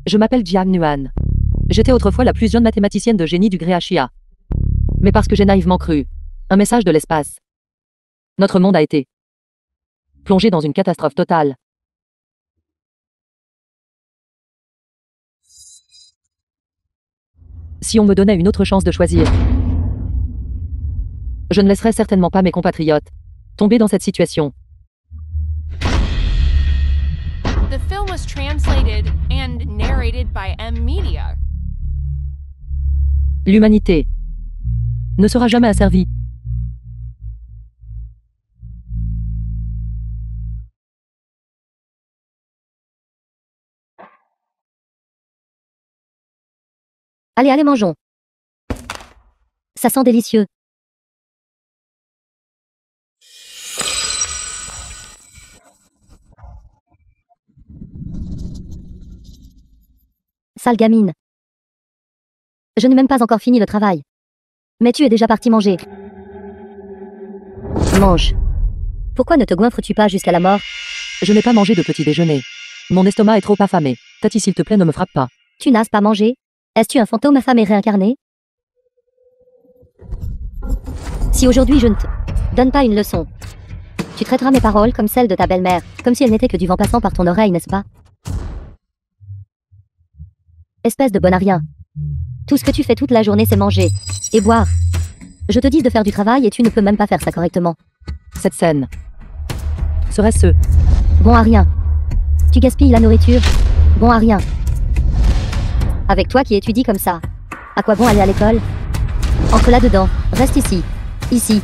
Je m'appelle Jiang Nuan. J'étais autrefois la plus jeune mathématicienne de génie du Gréa Chia. Mais parce que j'ai naïvement cru un message de l'espace, notre monde a été plongé dans une catastrophe totale. Si on me donnait une autre chance de choisir, je ne laisserais certainement pas mes compatriotes tomber dans cette situation. The film was translated and narrated by M Media. L'humanité ne sera jamais asservie. Allez, allez, mangeons. Ça sent délicieux. Sale gamine. Je n'ai même pas encore fini le travail. Mais tu es déjà parti manger. Mange. Pourquoi ne te goinfres-tu pas jusqu'à la mort? Je n'ai pas mangé de petit déjeuner. Mon estomac est trop affamé. Tati, s'il te plaît, ne me frappe pas. Tu n'as pas mangé? Es-tu un fantôme affamé réincarné? Si aujourd'hui je ne te donne pas une leçon, tu traiteras mes paroles comme celles de ta belle-mère, comme si elles n'étaient que du vent passant par ton oreille, n'est-ce pas? Espèce de bon à rien. Tout ce que tu fais toute la journée, c'est manger et boire. Je te dis de faire du travail et tu ne peux même pas faire ça correctement. Cette scène serait-ce bon à rien? Tu gaspilles la nourriture. Bon à rien. Avec toi qui étudies comme ça, à quoi bon aller à l'école? Entre là-dedans, reste ici. Ici.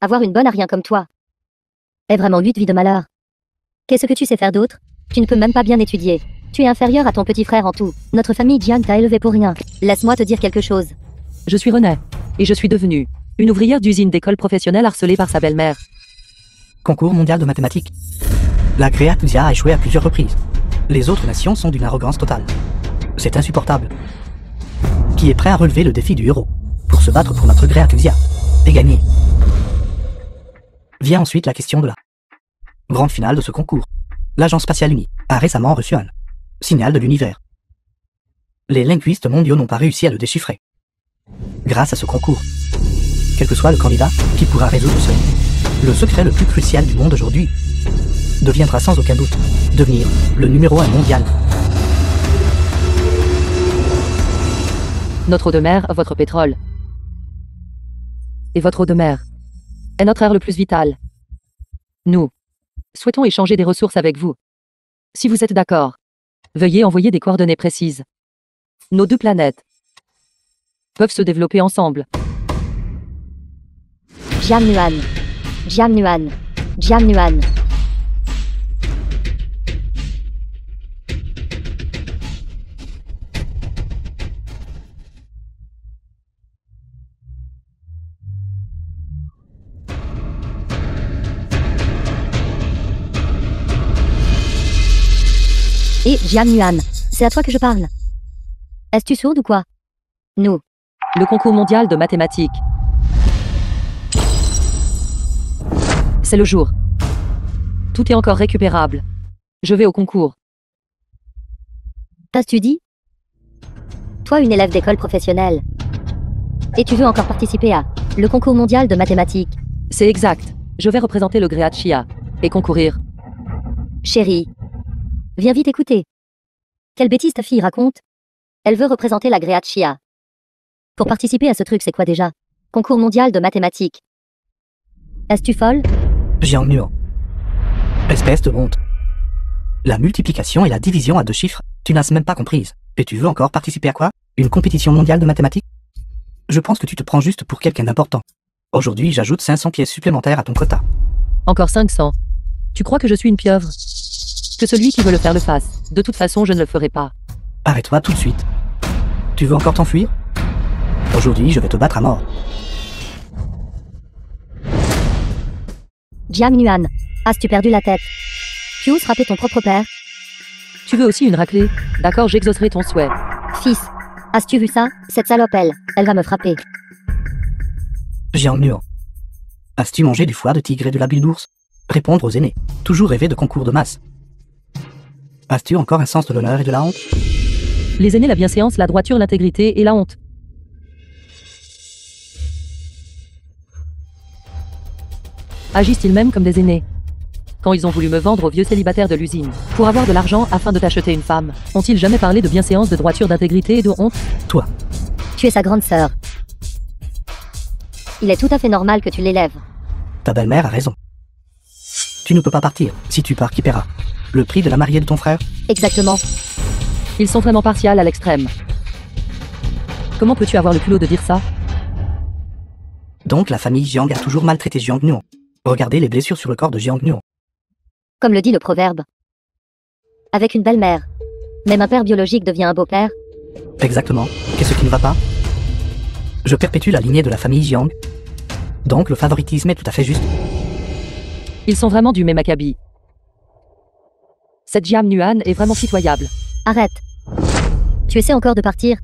Avoir une bonne à rien comme toi est vraiment lutte vie de malheur. Qu'est-ce que tu sais faire d'autre? Tu ne peux même pas bien étudier. Tu es inférieur à ton petit frère en tout. Notre famille Jiang t'a élevé pour rien. Laisse-moi te dire quelque chose. Je suis René. Et je suis devenue une ouvrière d'usine d'école professionnelle harcelée par sa belle-mère. Concours mondial de mathématiques. La Gréa Chia a échoué à plusieurs reprises. Les autres nations sont d'une arrogance totale. C'est insupportable. Qui est prêt à relever le défi du héros pour se battre pour notre Gréa Chia et gagner? Vient ensuite la question de la grande finale de ce concours. L'Agence spatiale unie a récemment reçu un signal de l'univers. Les linguistes mondiaux n'ont pas réussi à le déchiffrer. Grâce à ce concours, quel que soit le candidat qui pourra résoudre le secret le plus crucial du monde aujourd'hui, deviendra sans aucun doute devenir le numéro 1 mondial. Notre eau de mer, votre pétrole. Et votre eau de mer est notre air le plus vital. Nous souhaitons échanger des ressources avec vous. Si vous êtes d'accord, veuillez envoyer des coordonnées précises. Nos deux planètes peuvent se développer ensemble. Jiang Nuan. Jiang Nuan. Jiang Nuan. Et Jiang Nuan, c'est à toi que je parle. Est-ce-tu sourde ou quoi? Nous. Le concours mondial de mathématiques. C'est le jour. Tout est encore récupérable. Je vais au concours. T'as-tu dit? Toi, une élève d'école professionnelle. Et tu veux encore participer à le concours mondial de mathématiques? C'est exact. Je vais représenter le Gréa Chia et concourir. Chérie, viens vite écouter. Quelle bêtise ta fille raconte? Elle veut représenter la Gréa Chia. Pour participer à ce truc, c'est quoi déjà? Concours mondial de mathématiques. Est-ce-tu folle? Jiang Nuan. Espèce de honte. La multiplication et la division à 2 chiffres, tu n'as même pas comprise. Et tu veux encore participer à quoi? Une compétition mondiale de mathématiques? Je pense que tu te prends juste pour quelqu'un d'important. Aujourd'hui, j'ajoute 500 pièces supplémentaires à ton quota. Encore 500. Tu crois que je suis une pieuvre? Que celui qui veut le faire le fasse. De toute façon, je ne le ferai pas. Arrête-toi tout de suite. Tu veux encore t'enfuir? Aujourd'hui, je vais te battre à mort. Jiang Nuan, as-tu perdu la tête? Tu oses frapper ton propre père? Tu veux aussi une raclée? D'accord, j'exaucerai ton souhait. Fils, as-tu vu ça? Cette salope, elle va me frapper. Jiang Nuan. As-tu mangé du foie de tigre et de la bile d'ours? Répondre aux aînés. Toujours rêver de concours de masse. As-tu encore un sens de l'honneur et de la honte? Les aînés, la bienséance, la droiture, l'intégrité et la honte. Agissent-ils même comme des aînés? Quand ils ont voulu me vendre aux vieux célibataires de l'usine, pour avoir de l'argent afin de t'acheter une femme, ont-ils jamais parlé de bienséance, de droiture, d'intégrité et de honte? Toi, Tu es sa grande sœur. Il est tout à fait normal que tu l'élèves. ta belle-mère a raison. Tu ne peux pas partir. Si tu pars, qui paiera? Le prix de la mariée de ton frère? Exactement. Ils sont vraiment partials à l'extrême. Comment peux-tu avoir le culot de dire ça? Donc la famille Jiang a toujours maltraité Jiang Nuo. Regardez les blessures sur le corps de Jiang Nuo. Comme le dit le proverbe. Avec une belle-mère, même un père biologique devient un beau-père. Exactement. Qu'est-ce qui ne va pas? Je perpétue la lignée de la famille Jiang. Donc le favoritisme est tout à fait juste. Ils sont vraiment du même acabit. Cette Jiang Nuan est vraiment pitoyable. Arrête. Tu essaies encore de partir?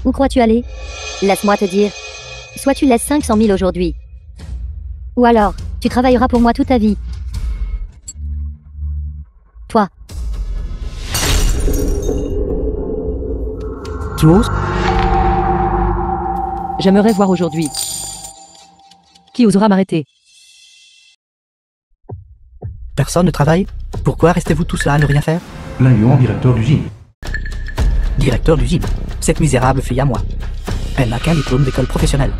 Où crois-tu aller? Laisse-moi te dire. Soit tu laisses 500 000 aujourd'hui. Ou alors, tu travailleras pour moi toute ta vie. Toi. Tu oses? J'aimerais voir aujourd'hui. Qui osera m'arrêter? Personne ne travaille? Pourquoi restez-vous tous là à ne rien faire? Lin Yuan, directeur d'usine. Directeur d'usine. Cette misérable fille à moi. Elle n'a qu'un diplôme d'école professionnelle.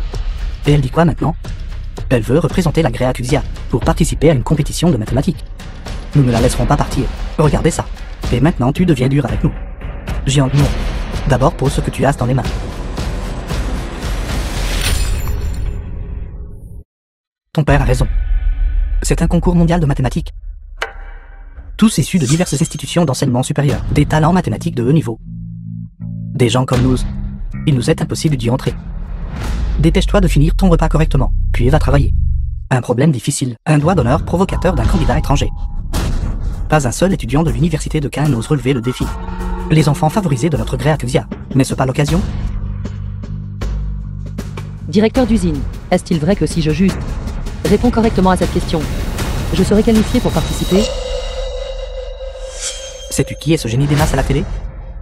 Et elle dit quoi maintenant? Elle veut représenter la Greatuxia pour participer à une compétition de mathématiques. Nous ne la laisserons pas partir. Regardez ça. Et maintenant tu deviens dur avec nous. Jiang Nuo. D'abord pose ce que tu as dans les mains. Ton père a raison. C'est un concours mondial de mathématiques. Tous issus de diverses institutions d'enseignement supérieur. Des talents mathématiques de haut niveau. Des gens comme nous. Il nous est impossible d'y entrer. Dépêche-toi de finir ton repas correctement, puis va travailler. Un problème difficile, un doigt d'honneur provocateur d'un candidat étranger. Pas un seul étudiant de l'université de Caen n'ose relever le défi. Les enfants favorisés de notre Greatuxia. N'est-ce pas l'occasion? Directeur d'usine, est-il vrai que si je juste réponds correctement à cette question, je serai qualifié pour participer? Sais-tu qui est ce génie des masses à la télé?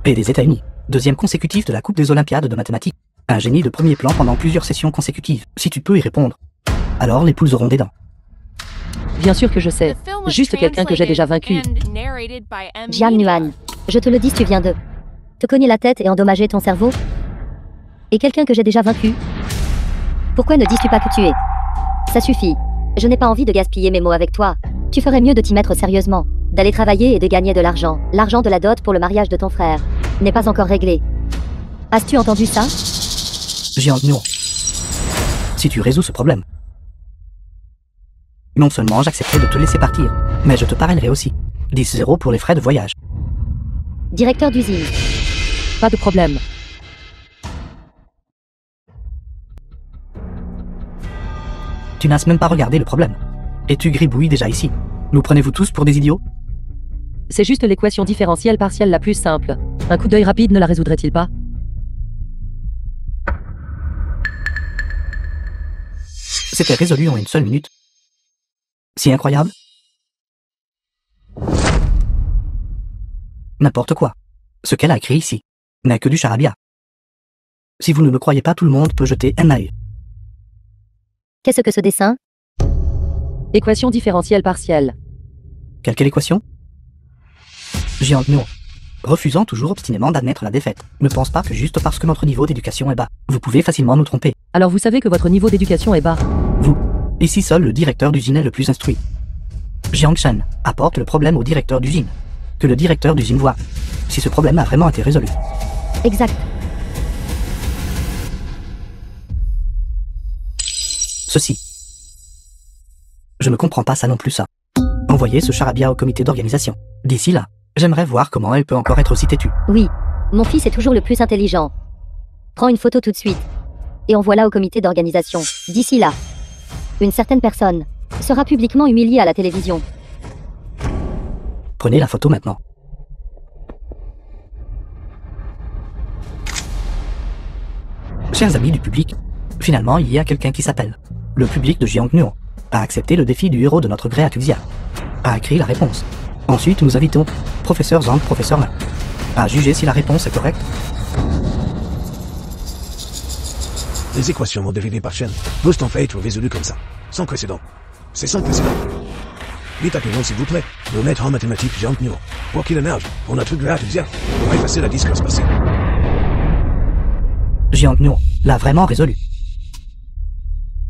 Et des États-Unis. Deuxième consécutif de la Coupe des Olympiades de mathématiques. Un génie de premier plan pendant plusieurs sessions consécutives. Si tu peux y répondre, alors les poules auront des dents. Bien sûr que je sais. The film was Juste quelqu'un que j'ai déjà vaincu. translated and narrated by M. Jiang Media. Nuan. Je te le dis, tu viens de te cogner la tête et endommager ton cerveau? Et quelqu'un que j'ai déjà vaincu? Pourquoi ne dis-tu pas que tu es? Ça suffit. Je n'ai pas envie de gaspiller mes mots avec toi. Tu ferais mieux de t'y mettre sérieusement. D'aller travailler et de gagner de l'argent. L'argent de la dot pour le mariage de ton frère n'est pas encore réglé. As-tu entendu ça? Jiang Nuo. Si tu résous ce problème, non seulement j'accepterai de te laisser partir, mais je te parrainerai aussi. 10-0 pour les frais de voyage. Directeur d'usine. Pas de problème. Tu n'as même pas regardé le problème. Et tu gribouilles déjà ici. Nous prenez-vous tous pour des idiots? C'est juste l'équation différentielle partielle la plus simple. Un coup d'œil rapide ne la résoudrait-il pas? C'était résolu en une seule minute. Si incroyable? N'importe quoi. Ce qu'elle a écrit ici n'est que du charabia. Si vous ne me croyez pas, tout le monde peut jeter un œil. Qu'est-ce que ce dessin? Équation différentielle partielle. Quelle équation? Jiang Nuo. Refusant toujours obstinément d'admettre la défaite. Ne pense pas que juste parce que notre niveau d'éducation est bas, vous pouvez facilement nous tromper. Alors vous savez que votre niveau d'éducation est bas. Vous. Ici seul le directeur d'usine est le plus instruit. Jiang Shen apporte le problème au directeur d'usine. Que le directeur d'usine voit si ce problème a vraiment été résolu. Exact. Ceci. Je ne comprends pas ça non plus ça. Envoyez ce charabia au comité d'organisation. D'ici là, j'aimerais voir comment elle peut encore être aussi têtue. Oui. Mon fils est toujours le plus intelligent. Prends une photo tout de suite. Et envoie-la au comité d'organisation. D'ici là, une certaine personne sera publiquement humiliée à la télévision. Prenez la photo maintenant. Chers amis du public, finalement il y a quelqu'un qui s'appelle le public de Jiang Nuo a accepté le défi du héros de notre Greatuxia. A écrit la réponse. Ensuite, nous invitons Professeur Zhang, Professeur Lin, à juger si la réponse est correcte. Les équations non dérivées par chaîne peuvent en fait être résolues comme ça, sans précédent. C'est sans précédent. Vite appelons s'il vous plaît, le maître en mathématiques Jean Nuo. Pour qu'il émerge, on a tout grave à dire pour effacer la discourse passée. Jiang Nuo l'a vraiment résolu.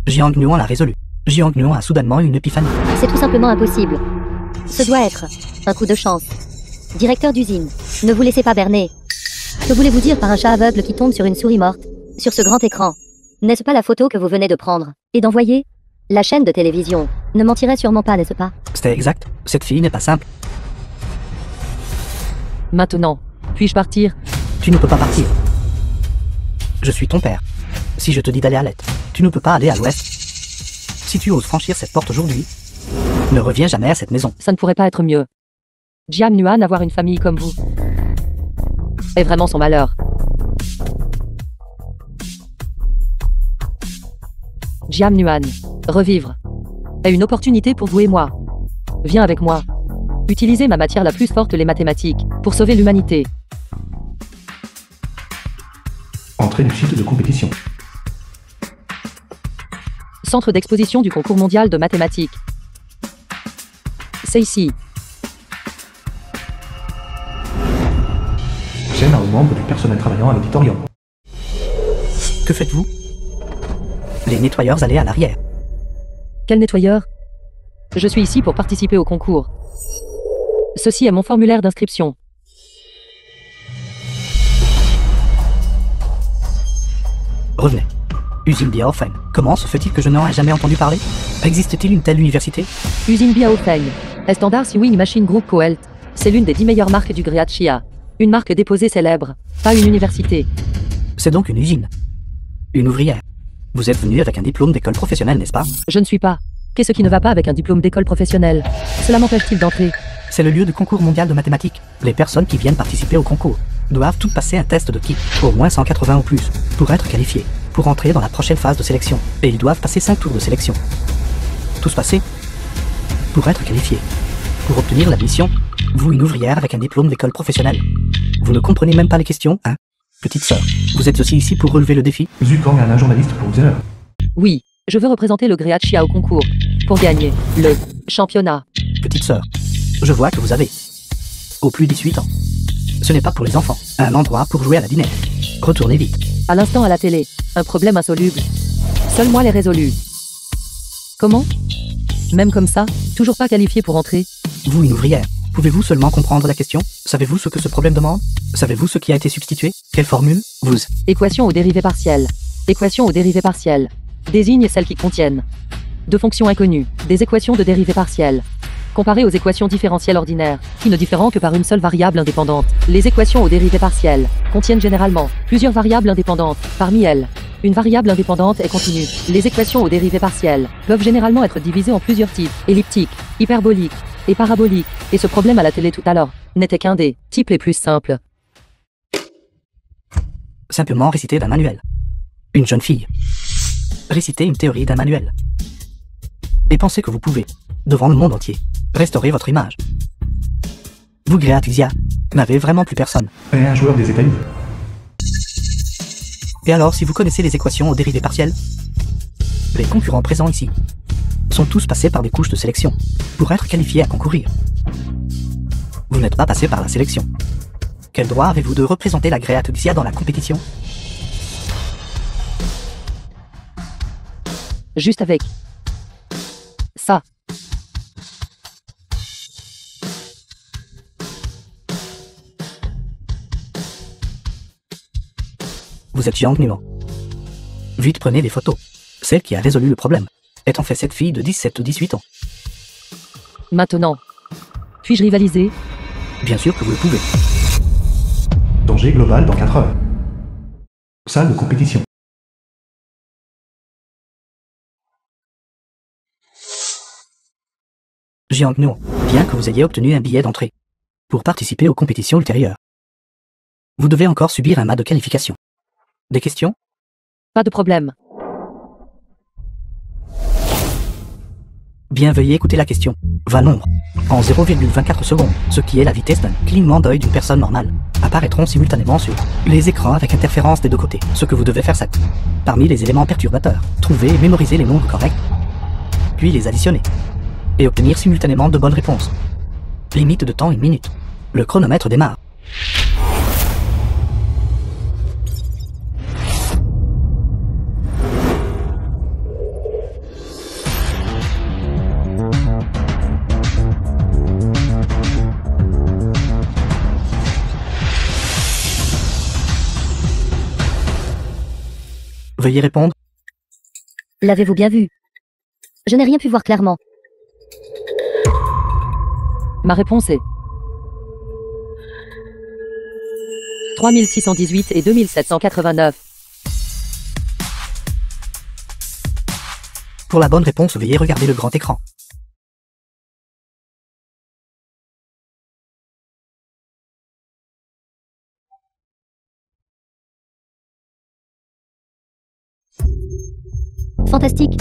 Jiang Nuo l'a résolu. Jiang Nuo a soudainement eu une épiphanie. C'est tout simplement impossible. Ce doit être un coup de chance. Directeur d'usine, ne vous laissez pas berner. Que voulez-vous dire par un chat aveugle qui tombe sur une souris morte, sur ce grand écran? N'est-ce pas la photo que vous venez de prendre et d'envoyer? La chaîne de télévision ne mentirait sûrement pas, n'est-ce pas? C'était exact. Cette fille n'est pas simple. Maintenant, puis-je partir? Tu ne peux pas partir. Je suis ton père. Si je te dis d'aller à l'est, tu ne peux pas aller à l'ouest. Si tu oses franchir cette porte aujourd'hui, ne reviens jamais à cette maison. Ça ne pourrait pas être mieux. Jiang Nuan avoir une famille comme vous est vraiment son malheur. Jiang Nuan, revivre, est une opportunité pour vous et moi. Viens avec moi. Utilisez ma matière la plus forte, les mathématiques, pour sauver l'humanité. Entrée du site de compétition. Centre d'exposition du concours mondial de mathématiques. C'est ici. Chaîne aux membres du personnel travaillant à l'auditorium. Que faites-vous? Les nettoyeurs allaient à l'arrière. Quel nettoyeur? Je suis ici pour participer au concours. Ceci est mon formulaire d'inscription. Revenez. Usine Biaofeng. Comment se fait-il que je n'en ai jamais entendu parler? Existe-t-il une telle université? Usine Biaofeng est Standard Sewing Machine Group Coelt. C'est l'une des 10 meilleures marques du grès Chia. Une marque déposée célèbre, pas une université. C'est donc une usine. Une ouvrière. Vous êtes venu avec un diplôme d'école professionnelle, n'est-ce pas? Je ne suis pas. Qu'est-ce qui ne va pas avec un diplôme d'école professionnelle? Cela m'empêche-t-il d'entrer? C'est le lieu de concours mondial de mathématiques. Les personnes qui viennent participer au concours doivent toutes passer un test de qui, au moins 180 ou plus, pour être qualifiés, pour entrer dans la prochaine phase de sélection. Et ils doivent passer 5 tours de sélection. Tous passés pour être qualifiés. Pour obtenir l'admission, vous, une ouvrière avec un diplôme d'école professionnelle. Vous ne comprenez même pas les questions, hein? Petite sœur, vous êtes aussi ici pour relever le défi? Zukang est un journaliste pour vous heure. Oui, je veux représenter le grès Chia au concours, pour gagner le championnat. Petite sœur, je vois que vous avez au plus 18 ans. Ce n'est pas pour les enfants, un endroit pour jouer à la dinette. Retournez vite. À l'instant à la télé, un problème insoluble. Seul moi l'ai résolu. Comment? Même comme ça, toujours pas qualifié pour entrer? Vous, une ouvrière, pouvez-vous seulement comprendre la question? Savez-vous ce que ce problème demande? Savez-vous ce qui a été substitué? Quelle formule? Vous. Équation aux dérivées partielles. Équation aux dérivées partielles. Désigne celles qui contiennent deux fonctions inconnues, des équations de dérivées partielles. Comparées aux équations différentielles ordinaires, qui ne diffèrent que par une seule variable indépendante. Les équations aux dérivées partielles contiennent généralement plusieurs variables indépendantes. Parmi elles, une variable indépendante est continue. Les équations aux dérivées partielles peuvent généralement être divisées en plusieurs types, elliptiques, hyperboliques et paraboliques. Et ce problème à la télé tout à l'heure n'était qu'un des types les plus simples. Simplement réciter d'un manuel. Une jeune fille. Réciter une théorie d'un manuel. Et pensez que vous pouvez, devant le monde entier, restaurer votre image. Vous, Gréatisia, n'avez vraiment plus personne. Et un joueur des États-Unis. Et alors, si vous connaissez les équations aux dérivées partielles, les concurrents présents ici sont tous passés par des couches de sélection pour être qualifiés à concourir. Vous n'êtes pas passé par la sélection. Quel droit avez-vous de représenter la Gréatisia dans la compétition? Juste avec ça. Vous êtes Jiang Nuo. Vite, prenez des photos. Celle qui a résolu le problème est en fait cette fille de 17 ou 18 ans. Maintenant, puis-je rivaliser? Bien sûr que vous le pouvez. Danger global dans 4 heures. Salle de compétition. Jiang Nuo, bien que vous ayez obtenu un billet d'entrée pour participer aux compétitions ultérieures, vous devez encore subir un mât de qualification. Des questions? Pas de problème. Bien, veuillez écouter la question. 20 nombres. En 0,24 secondes, ce qui est la vitesse d'un clignement d'œil d'une personne normale, apparaîtront simultanément sur les écrans avec interférence des deux côtés. Ce que vous devez faire, c'est, parmi les éléments perturbateurs, trouver et mémoriser les nombres corrects, puis les additionner, et obtenir simultanément de bonnes réponses. Limite de temps 1 minute. Le chronomètre démarre. Veuillez répondre. L'avez-vous bien vu? Je n'ai rien pu voir clairement. Ma réponse est 3618 et 2789. Pour la bonne réponse, veuillez regarder le grand écran. Fantastique.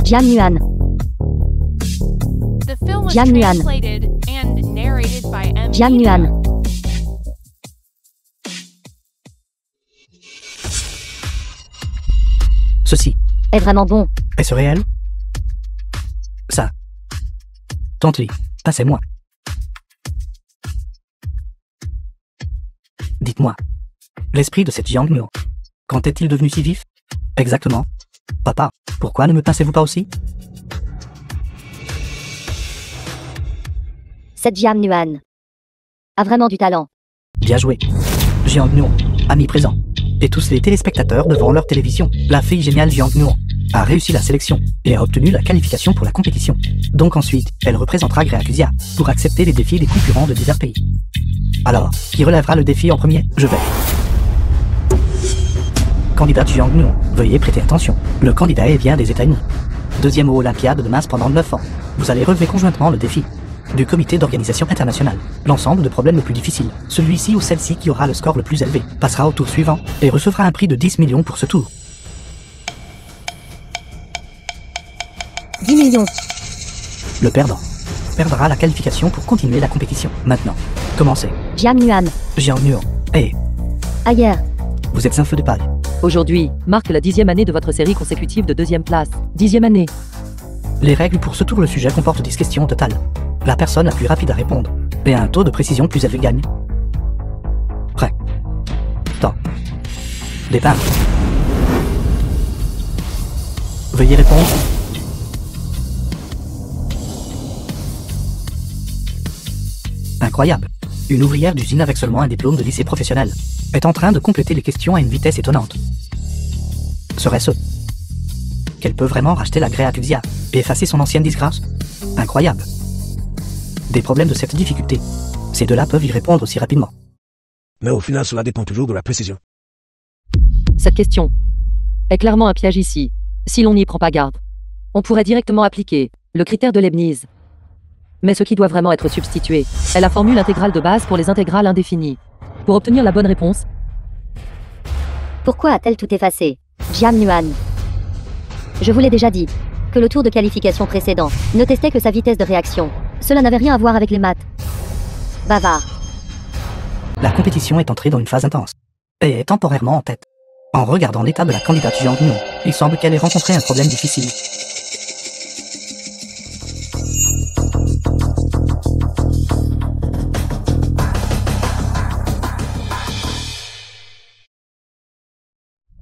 Jian Yuan. The film was Jian Yuan. translated and narrated by M. Jian Yuan. Ceci, Est vraiment bon. est-ce réel? Ça. Tente-lui, passez-moi. Dites-moi, l'esprit de cette Jiang Nuo, quand est-il devenu si vif? Exactement. Papa, pourquoi ne me pincez-vous pas aussi? Cette Jian Yuan a vraiment du talent. Bien joué. Jiang Nuo, ami présent. Et tous les téléspectateurs devant leur télévision, la fille géniale Jiang Nuo a réussi la sélection et a obtenu la qualification pour la compétition. Donc ensuite, elle représentera Greacusia pour accepter les défis des concurrents de divers pays. Alors, qui relèvera le défi en premier? Je vais. Candidat Jiang Nuo, veuillez prêter attention. Le candidat vient des États-Unis. Deuxième aux Olympiades de masse pendant 9 ans. Vous allez relever conjointement le défi du comité d'organisation internationale. L'ensemble de problèmes le plus difficile. Celui-ci ou celle-ci qui aura le score le plus élevé passera au tour suivant et recevra un prix de 10 millions pour ce tour. 10 millions. Le perdant perdra la qualification pour continuer la compétition. Maintenant, commencez. Jian Yuan. Jiang Nuo. Hey, Ailleurs. vous êtes un feu de paille. Aujourd'hui, marque la 10e année de votre série consécutive de 2e place. 10e année. Les règles pour ce tour, le sujet comporte 10 questions au total. La personne la plus rapide à répondre et un taux de précision plus élevé gagne. Prêt. Temps. Départ. Veuillez répondre. Incroyable. Une ouvrière d'usine avec seulement un diplôme de lycée professionnel est en train de compléter les questions à une vitesse étonnante. Serait-ce qu'elle peut vraiment racheter la Greacusia et effacer son ancienne disgrâce? Incroyable. Des problèmes de cette difficulté. Ces deux-là peuvent y répondre aussi rapidement. Mais au final, cela dépend toujours de la précision. Cette question est clairement un piège ici, si l'on n'y prend pas garde. On pourrait directement appliquer le critère de Leibniz. Mais ce qui doit vraiment être substitué est la formule intégrale de base pour les intégrales indéfinies. Pour obtenir la bonne réponse, Pourquoi a-t-elle tout effacé? Jian Yuan. Je vous l'ai déjà dit, que le tour de qualification précédent ne testait que sa vitesse de réaction. Cela n'avait rien à voir avec les maths. Bavard. La compétition est entrée dans une phase intense et est temporairement en tête. En regardant l'état de la candidate Jiang Nuo, il semble qu'elle ait rencontré un problème difficile.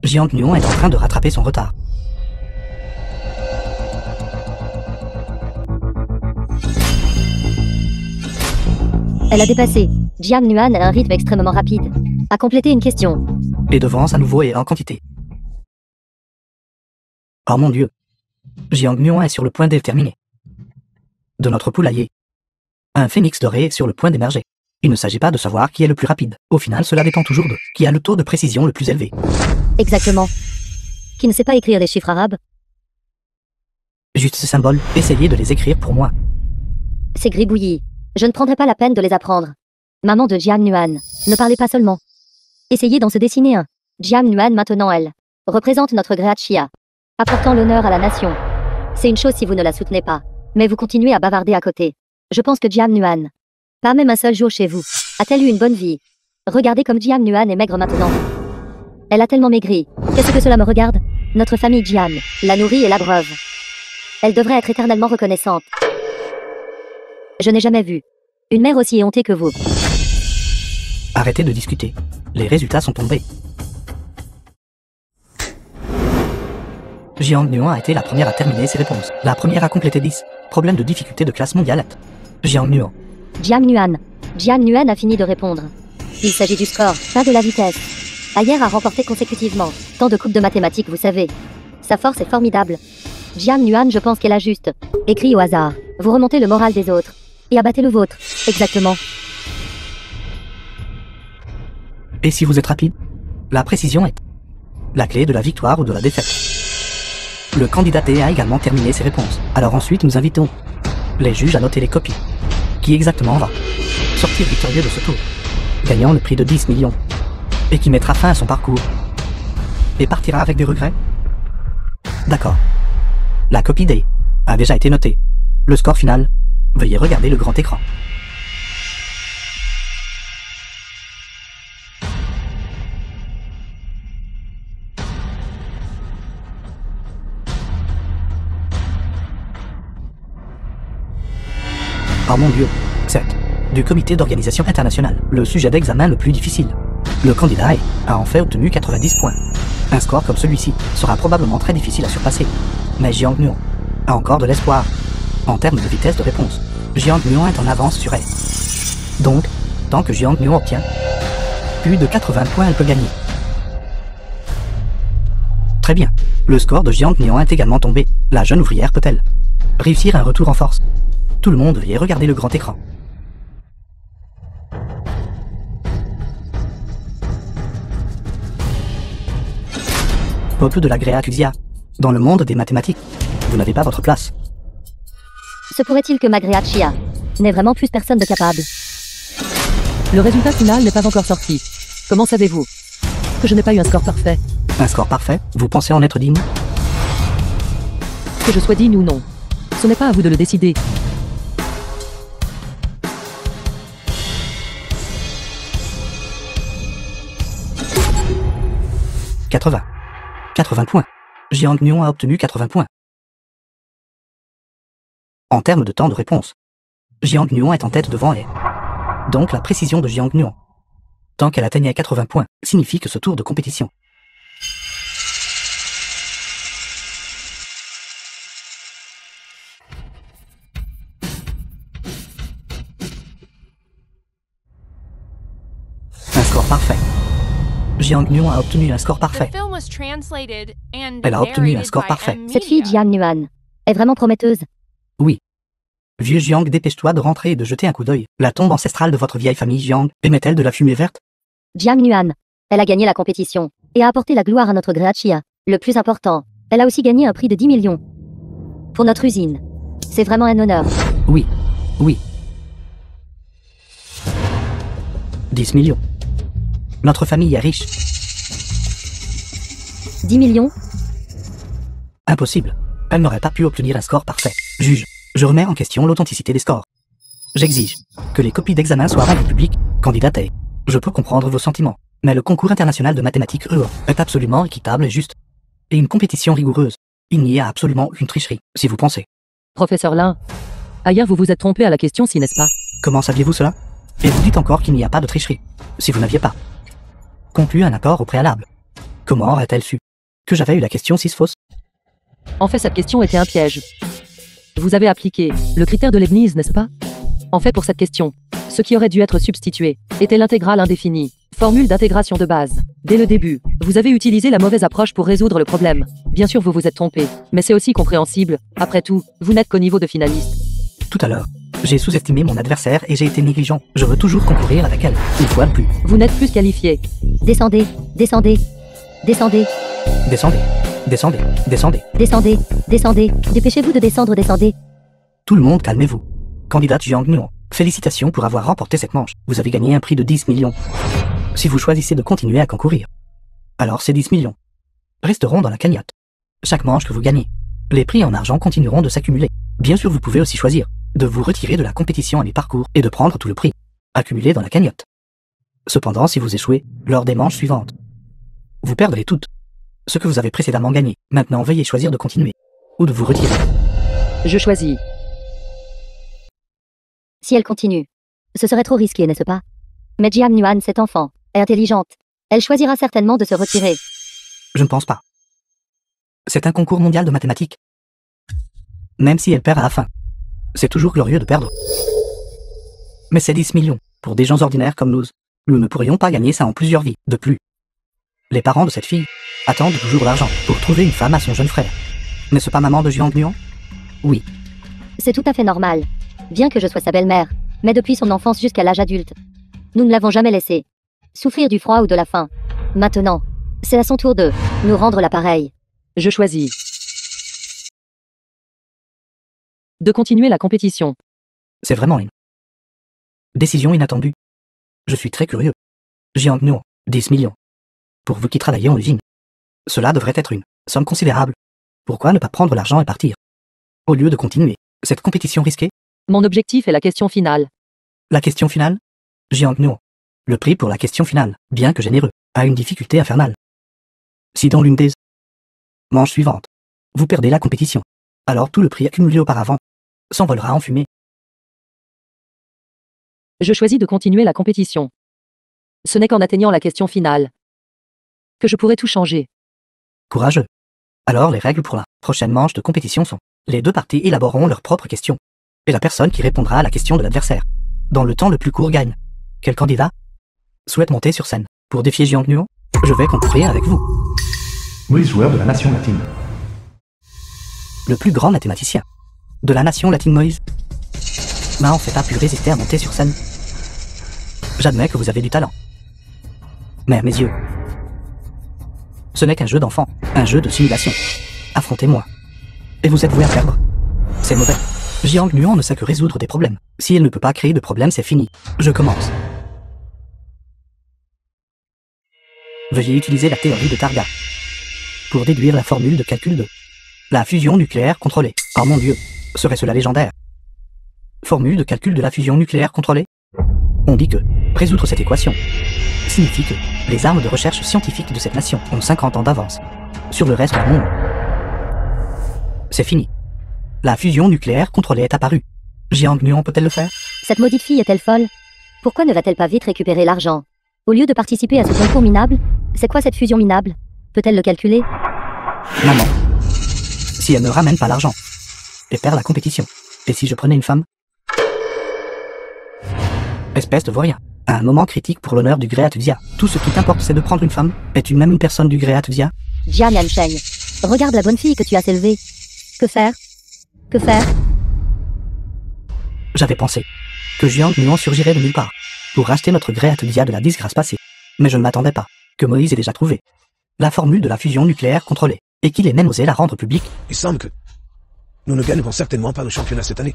Jiang Nuo est en train de rattraper son retard. Elle a dépassé. Jian Yuan a un rythme extrêmement rapide. A complété une question. Et devance à nouveau et en quantité. Oh mon Dieu. Jiang Nuo est sur le point d'éterminer. De notre poulailler. Un phénix doré est sur le point d'émerger. Il ne s'agit pas de savoir qui est le plus rapide. Au final, cela dépend toujours de qui a le taux de précision le plus élevé. Exactement. Qui ne sait pas écrire des chiffres arabes? Juste ce symbole, essayez de les écrire pour moi. C'est gribouillis. Je ne prendrai pas la peine de les apprendre. Maman de Jian Yuan, ne parlez pas seulement. Essayez d'en se dessiner un. Jian Yuan maintenant elle représente notre Greacusia, apportant l'honneur à la nation. C'est une chose si vous ne la soutenez pas. Mais vous continuez à bavarder à côté. Je pense que Jiang Nuan, pas même un seul jour chez vous, a-t-elle eu une bonne vie? Regardez comme Jiang Nuan est maigre maintenant. Elle a tellement maigri. Qu'est-ce que cela me regarde? Notre famille Jiang la nourrit et l'abreuve. Elle devrait être éternellement reconnaissante. Je n'ai jamais vu une mère aussi éhontée que vous. Arrêtez de discuter. Les résultats sont tombés. Jiang Nuan a été la première à terminer ses réponses. La première a complété 10. Problème de difficulté de classe mondiale. Jiang Nuan. Jiang Nuan a fini de répondre. Il s'agit du score, pas de la vitesse. Ayer a remporté consécutivement tant de coupes de mathématiques, vous savez. Sa force est formidable. Jiang Nuan, je pense qu'elle a juste écrit au hasard. Vous remontez le moral des autres et abattez le vôtre. Exactement. Et si vous êtes rapide, la précision est la clé de la victoire ou de la défaite. Le candidat T a également terminé ses réponses. Alors ensuite, nous invitons les juges à noter les copies. Qui exactement va sortir victorieux de ce tour, gagnant le prix de 10 millions, et qui mettra fin à son parcours, et partira avec des regrets? D'accord. La copie D a déjà été notée. Le score final, veuillez regarder le grand écran. Oh mon Dieu, 7. Du comité d'organisation internationale, le sujet d'examen le plus difficile. Le candidat a en fait obtenu 90 points. Un score comme celui-ci sera probablement très difficile à surpasser. Mais Jiang Nuan a encore de l'espoir. En termes de vitesse de réponse, Jiang Nuan est en avance sur elle. Donc, tant que Jiang Nuan obtient plus de 80 points, elle peut gagner. Très bien. Le score de Jiang Nuan est également tombé. La jeune ouvrière peut-elle réussir un retour en force? Tout le monde veuillez regarder le grand écran. Peuple de la Gréacusia, dans le monde des mathématiques, vous n'avez pas votre place. Se pourrait-il que Magréa Chia n'ait vraiment plus personne de capable? Le résultat final n'est pas encore sorti. Comment savez-vous que je n'ai pas eu un score parfait? Un score parfait? Vous pensez en être digne? Que je sois digne ou non, ce n'est pas à vous de le décider. « 80 points. Jiang Nuan a obtenu 80 points. En termes de temps de réponse, Jiang Nuan est en tête devant elle. Donc la précision de Jiang Nuan, tant qu'elle atteignait 80 points, signifie que ce tour de compétition un score parfait. Jiang Nuan a obtenu un score parfait. Elle a obtenu un score parfait. Cette fille Jiang Nuan est vraiment prometteuse. Oui. Vieux Jiang, dépêche-toi de rentrer et de jeter un coup d'œil. La tombe ancestrale de votre vieille famille Jiang émet-elle de la fumée verte? Jiang Nuan, elle a gagné la compétition et a apporté la gloire à notre Gréachia. Le plus important, elle a aussi gagné un prix de 10 millions. Pour notre usine. C'est vraiment un honneur. Oui. 10 millions. Notre famille est riche. 10 millions? Impossible. Elle n'aurait pas pu obtenir un score parfait. Juge, je remets en question l'authenticité des scores. J'exige que les copies d'examen soient rendues publiques. Candidat A. Je peux comprendre vos sentiments, mais le concours international de mathématiques EO est absolument équitable et juste. Et une compétition rigoureuse. Il n'y a absolument aucune tricherie, si vous pensez. Professeur Lin, ailleurs vous vous êtes trompé à la question si n'est-ce pas? Comment saviez-vous cela? Et vous dites encore qu'il n'y a pas de tricherie. Si vous n'aviez pas conclu un accord au préalable, comment aurait-elle su que j'avais eu la question 6 fausse? En fait, cette question était un piège. Vous avez appliqué le critère de Leibniz, n'est-ce pas? En fait, pour cette question, ce qui aurait dû être substitué était l'intégrale indéfinie, formule d'intégration de base. Dès le début, vous avez utilisé la mauvaise approche pour résoudre le problème. Bien sûr, vous vous êtes trompé, mais c'est aussi compréhensible. Après tout, vous n'êtes qu'au niveau de finaliste. Tout à l'heure, j'ai sous-estimé mon adversaire et j'ai été négligent. Je veux toujours concourir avec elle, une fois de plus. Vous n'êtes plus qualifié. Descendez. Dépêchez-vous de descendre. Tout le monde, calmez-vous. Candidate Jiang Nuan, félicitations pour avoir remporté cette manche. Vous avez gagné un prix de 10 millions. Si vous choisissez de continuer à concourir, alors ces 10 millions resteront dans la cagnotte. Chaque manche que vous gagnez Les prix en argent continueront de s'accumuler. Bien sûr, vous pouvez aussi choisir de vous retirer de la compétition à mi-parcours et de prendre tout le prix accumulé dans la cagnotte. Cependant, si vous échouez lors des manches suivantes, vous perdrez toutes ce que vous avez précédemment gagné. Maintenant, veuillez choisir de continuer ou de vous retirer. Je choisis. Si elle continue, ce serait trop risqué, n'est-ce pas? Mais Jian Yuan, cette enfant, est intelligente. Elle choisira certainement de se retirer. Je ne pense pas. C'est un concours mondial de mathématiques. Même si elle perd à la fin, c'est toujours glorieux de perdre. Mais c'est 10 millions. Pour des gens ordinaires comme nous, nous ne pourrions pas gagner ça en plusieurs vies. De plus, les parents de cette fille attendent toujours l'argent pour trouver une femme à son jeune frère. N'est-ce pas maman de Jiang Nuan? Oui. C'est tout à fait normal. Bien que je sois sa belle-mère, mais depuis son enfance jusqu'à l'âge adulte, nous ne l'avons jamais laissé souffrir du froid ou de la faim. Maintenant, c'est à son tour de nous rendre l'appareil. Je choisis. De continuer la compétition. C'est vraiment une décision inattendue. Je suis très curieux. Jiang Nuan, 10 millions. Pour vous qui travaillez en usine, cela devrait être une somme considérable. Pourquoi ne pas prendre l'argent et partir au lieu de continuer cette compétition risquée? Mon objectif est la question finale. La question finale? Jiang Nuan. Le prix pour la question finale, bien que généreux, a une difficulté infernale. Si dans l'une des manches suivantes, vous perdez la compétition, alors tout le prix accumulé auparavant s'envolera en fumée. Je choisis de continuer la compétition. Ce n'est qu'en atteignant la question finale que je pourrai tout changer. Courageux. Alors les règles pour la prochaine manche de compétition sont: les deux parties élaboreront leurs propres questions, et la personne qui répondra à la question de l'adversaire dans le temps le plus court gagne. Quel candidat souhaite monter sur scène pour défier Jiang Nuan? Je vais concourir avec vous. Moïse, joueur de la nation latine. Le plus grand mathématicien de la nation latine, Moïse, m'a en fait pas pu résister à monter sur scène. J'admets que vous avez du talent, mais à mes yeux, ce n'est qu'un jeu d'enfant, un jeu de simulation. Affrontez-moi, et vous êtes voué à perdre. C'est mauvais. Jiang Nuan ne sait que résoudre des problèmes. Si elle ne peut pas créer de problème, c'est fini. Je commence. Veuillez utiliser la théorie de Targa pour déduire la formule de calcul de la fusion nucléaire contrôlée. Oh mon Dieu, serait cela légendaire? Formule de calcul de la fusion nucléaire contrôlée? On dit que résoudre cette équation signifie que les armes de recherche scientifique de cette nation ont 50 ans d'avance sur le reste du monde. C'est fini. La fusion nucléaire contrôlée est apparue. Jiang Nuan peut-elle le faire? Cette maudite fille est-elle folle? Pourquoi ne va-t-elle pas vite récupérer l'argent? Au lieu de participer à ce concours minable, c'est quoi cette fusion minable? Peut-elle le calculer? Maman, si elle ne ramène pas l'argent et perd la compétition, et si je prenais une femme? Espèce de vaurien. À un moment critique pour l'honneur du Great Xia, tout ce qui t'importe c'est de prendre une femme? Es-tu même une personne du Great Xia? Jian Yansheng, regarde la bonne fille que tu as élevée. Que faire? Que faire? J'avais pensé que Jiang Nuan surgirait de nulle part pour racheter notre Great Xia de la disgrâce passée. Mais je ne m'attendais pas que Moïse ait déjà trouvé la formule de la fusion nucléaire contrôlée, et qu'il ait même osé la rendre publique. Il semble que nous ne gagnerons certainement pas le championnat cette année.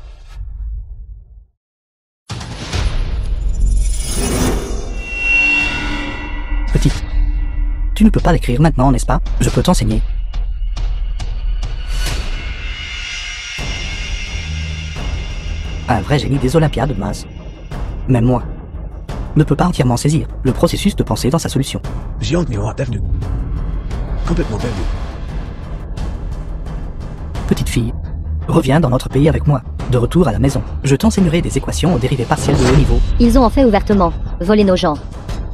Petite, tu ne peux pas l'écrire maintenant, n'est-ce pas? Je peux t'enseigner. Un vrai génie des Olympiades de masse. Même moi ne peut pas entièrement saisir le processus de pensée dans sa solution. Jiang Nuan est devenu complètement perdu. Petite fille, reviens dans notre pays avec moi. De retour à la maison, je t'enseignerai des équations aux dérivées partielles de haut niveau. Ils ont en fait ouvertement volé nos gens.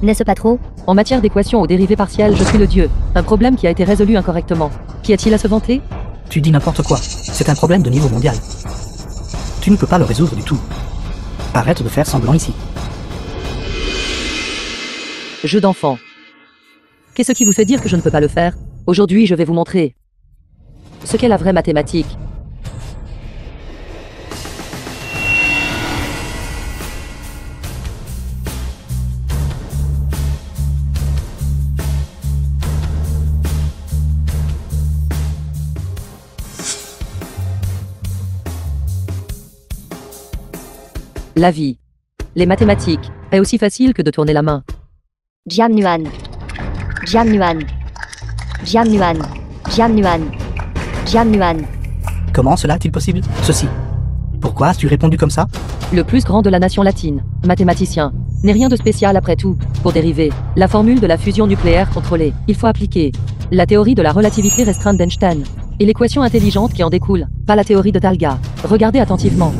N'est-ce pas trop? En matière d'équations aux dérivées partielles, je suis le dieu. Un problème qui a été résolu incorrectement. Qu'y a-t-il à se vanter? Tu dis n'importe quoi. C'est un problème de niveau mondial. Tu ne peux pas le résoudre du tout. Arrête de faire semblant ici. Jeu d'enfant. Qu'est-ce qui vous fait dire que je ne peux pas le faire? Aujourd'hui, je vais vous montrer ce qu'est la vraie mathématique. La vie, les mathématiques, est aussi facile que de tourner la main. Jian Yuan. Jian Yuan. Jian Yuan. Jian Yuan. Jian Yuan. Comment cela est-il possible? Ceci. Pourquoi as-tu répondu comme ça? Le plus grand de la nation latine, mathématicien. N'est rien de spécial après tout. Pour dériver la formule de la fusion nucléaire contrôlée, il faut appliquer la théorie de la relativité restreinte d'Einstein et l'équation intelligente qui en découle, pas la théorie de Talga. Regardez attentivement.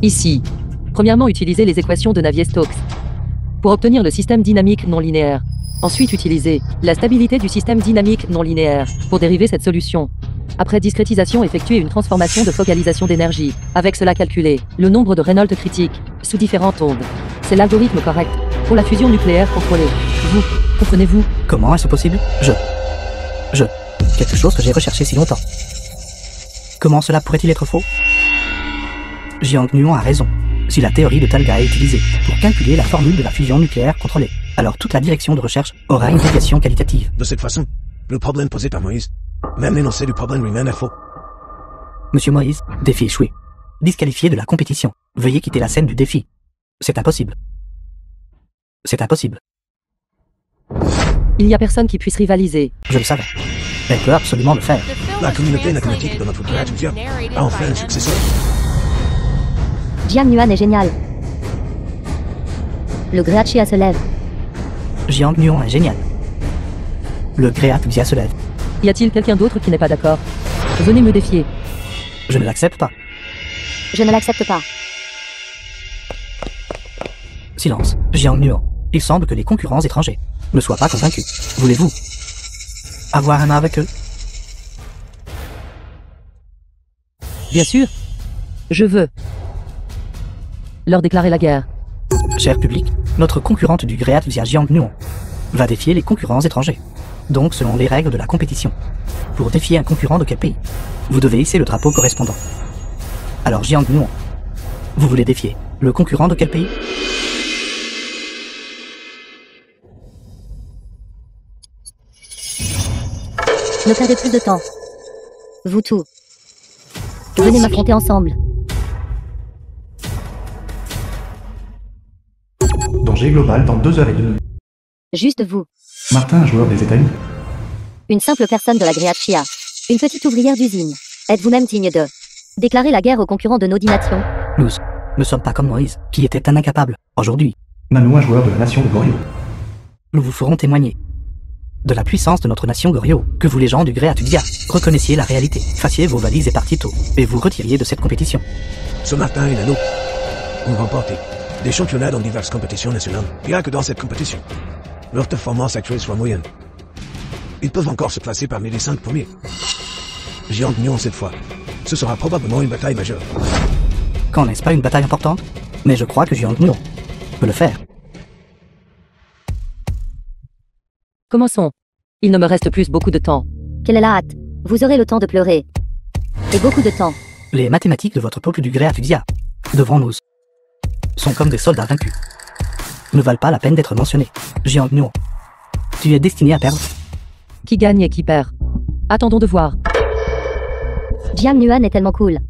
Ici. Premièrement, utilisez les équations de Navier-Stokes pour obtenir le système dynamique non linéaire. Ensuite, utilisez la stabilité du système dynamique non linéaire pour dériver cette solution. Après discrétisation, effectuez une transformation de focalisation d'énergie. Avec cela, calculez le nombre de Reynolds critiques sous différentes ondes. C'est l'algorithme correct pour la fusion nucléaire contrôlée. Vous, comprenez-vous? Comment est-ce possible? Quelque chose que j'ai recherché si longtemps. Comment cela pourrait-il être faux? Jiang Nuon a raison. Si la théorie de Talga est utilisée pour calculer la formule de la fusion nucléaire contrôlée, alors toute la direction de recherche aura une déviation qualitative. De cette façon, le problème posé par Moïse, même l'énoncé du problème lui-même est faux. Monsieur Moïse, défi échoué. Disqualifié de la compétition. Veuillez quitter la scène du défi. C'est impossible. C'est impossible. Il n'y a personne qui puisse rivaliser. Je le savais. Elle peut absolument le faire. The film La was communauté mathématique de notre translated créature and narrated a enfin by un successeur. Jiang Nuan est génial. Le Greatchia se lève. Jiang Nuon est génial. Le Gréatvia se lève. Y a-t-il quelqu'un d'autre qui n'est pas d'accord? Venez me défier. Je ne l'accepte pas. Je ne l'accepte pas. Silence. Jiang Nuon. Il semble que les concurrents étrangers ne soient pas convaincus. Voulez-vous avoir un main avec eux? Bien sûr. Je veux leur déclarer la guerre. Cher public, notre concurrente du Gréatvia Jiang Nuon va défier les concurrents étrangers. Donc selon les règles de la compétition. Pour défier un concurrent de quel pays? Vous devez hisser le drapeau correspondant. Alors Jiang Nuon, vous voulez défier le concurrent de quel pays? Ne perdez plus de temps. Vous tous. Venez m'affronter ensemble. Danger global dans 2h30. Juste vous. Martin, joueur des États-Unis. Une simple personne de la Greatchia. Une petite ouvrière d'usine. Êtes-vous même digne de déclarer la guerre aux concurrents de nos 10 nations? Nous ne sommes pas comme Moïse, qui était un incapable. Aujourd'hui, Nanou, un joueur de la nation de Goryeo. nous vous ferons témoigner de la puissance de notre nation Goryeo, que vous les gens du Gréatvia reconnaissiez la réalité, fassiez vos valises et partiez tôt, et vous retiriez de cette compétition. Ce Martin et Nano ont remporté des championnats dans diverses compétitions nationales, bien que dans cette compétition, leur performance actuelle soit moyenne. Ils peuvent encore se placer parmi les 5 premiers. Jiang Nuon cette fois. Ce sera probablement une bataille majeure. Quand n'est-ce pas une bataille importante? Mais je crois que Jiang Nuon peut le faire. Commençons. Il ne me reste plus beaucoup de temps. Quelle est la hâte? Vous aurez le temps de pleurer. Et beaucoup de temps. Les mathématiques de votre peuple du Gréatvia, devant nous, sont comme des soldats vaincus. Ne valent pas la peine d'être mentionnés. Jiang Nuon, tu es destiné à perdre. Qui gagne et qui perd? Attendons de voir. Jiang Nuan est tellement cool.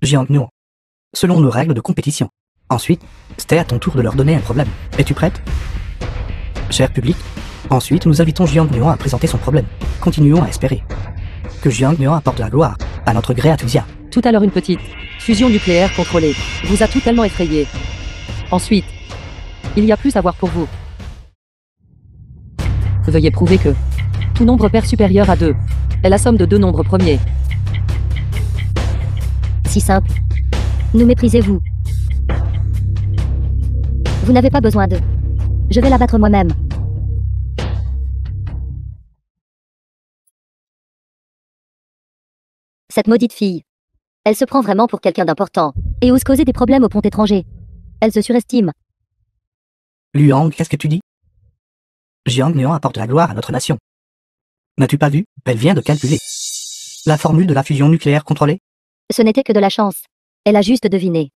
Jiang Nuon, selon nos règles de compétition. Ensuite, c'était à ton tour de leur donner un problème. Es-tu prête? Cher public, ensuite nous invitons Jiang Nuon à présenter son problème. Continuons à espérer que Jiang Nuon apporte la gloire à notre Gréatvia. Tout à l'heure une petite fusion nucléaire contrôlée vous a tout tellement effrayé. Ensuite, il y a plus à voir pour vous. Veuillez prouver que tout nombre pair supérieur à 2 est la somme de 2 nombres premiers. Si simple. Nous méprisez-vous. Vous n'avez pas besoin de... Je vais la battre moi-même. Cette maudite fille. Elle se prend vraiment pour quelqu'un d'important, et ose causer des problèmes au pont étranger. Elle se surestime. Luang, qu'est-ce que tu dis? Jiang Nuon apporte la gloire à notre nation. N'as-tu pas vu? Elle vient de calculer la formule de la fusion nucléaire contrôlée. Ce n'était que de la chance. Elle a juste deviné.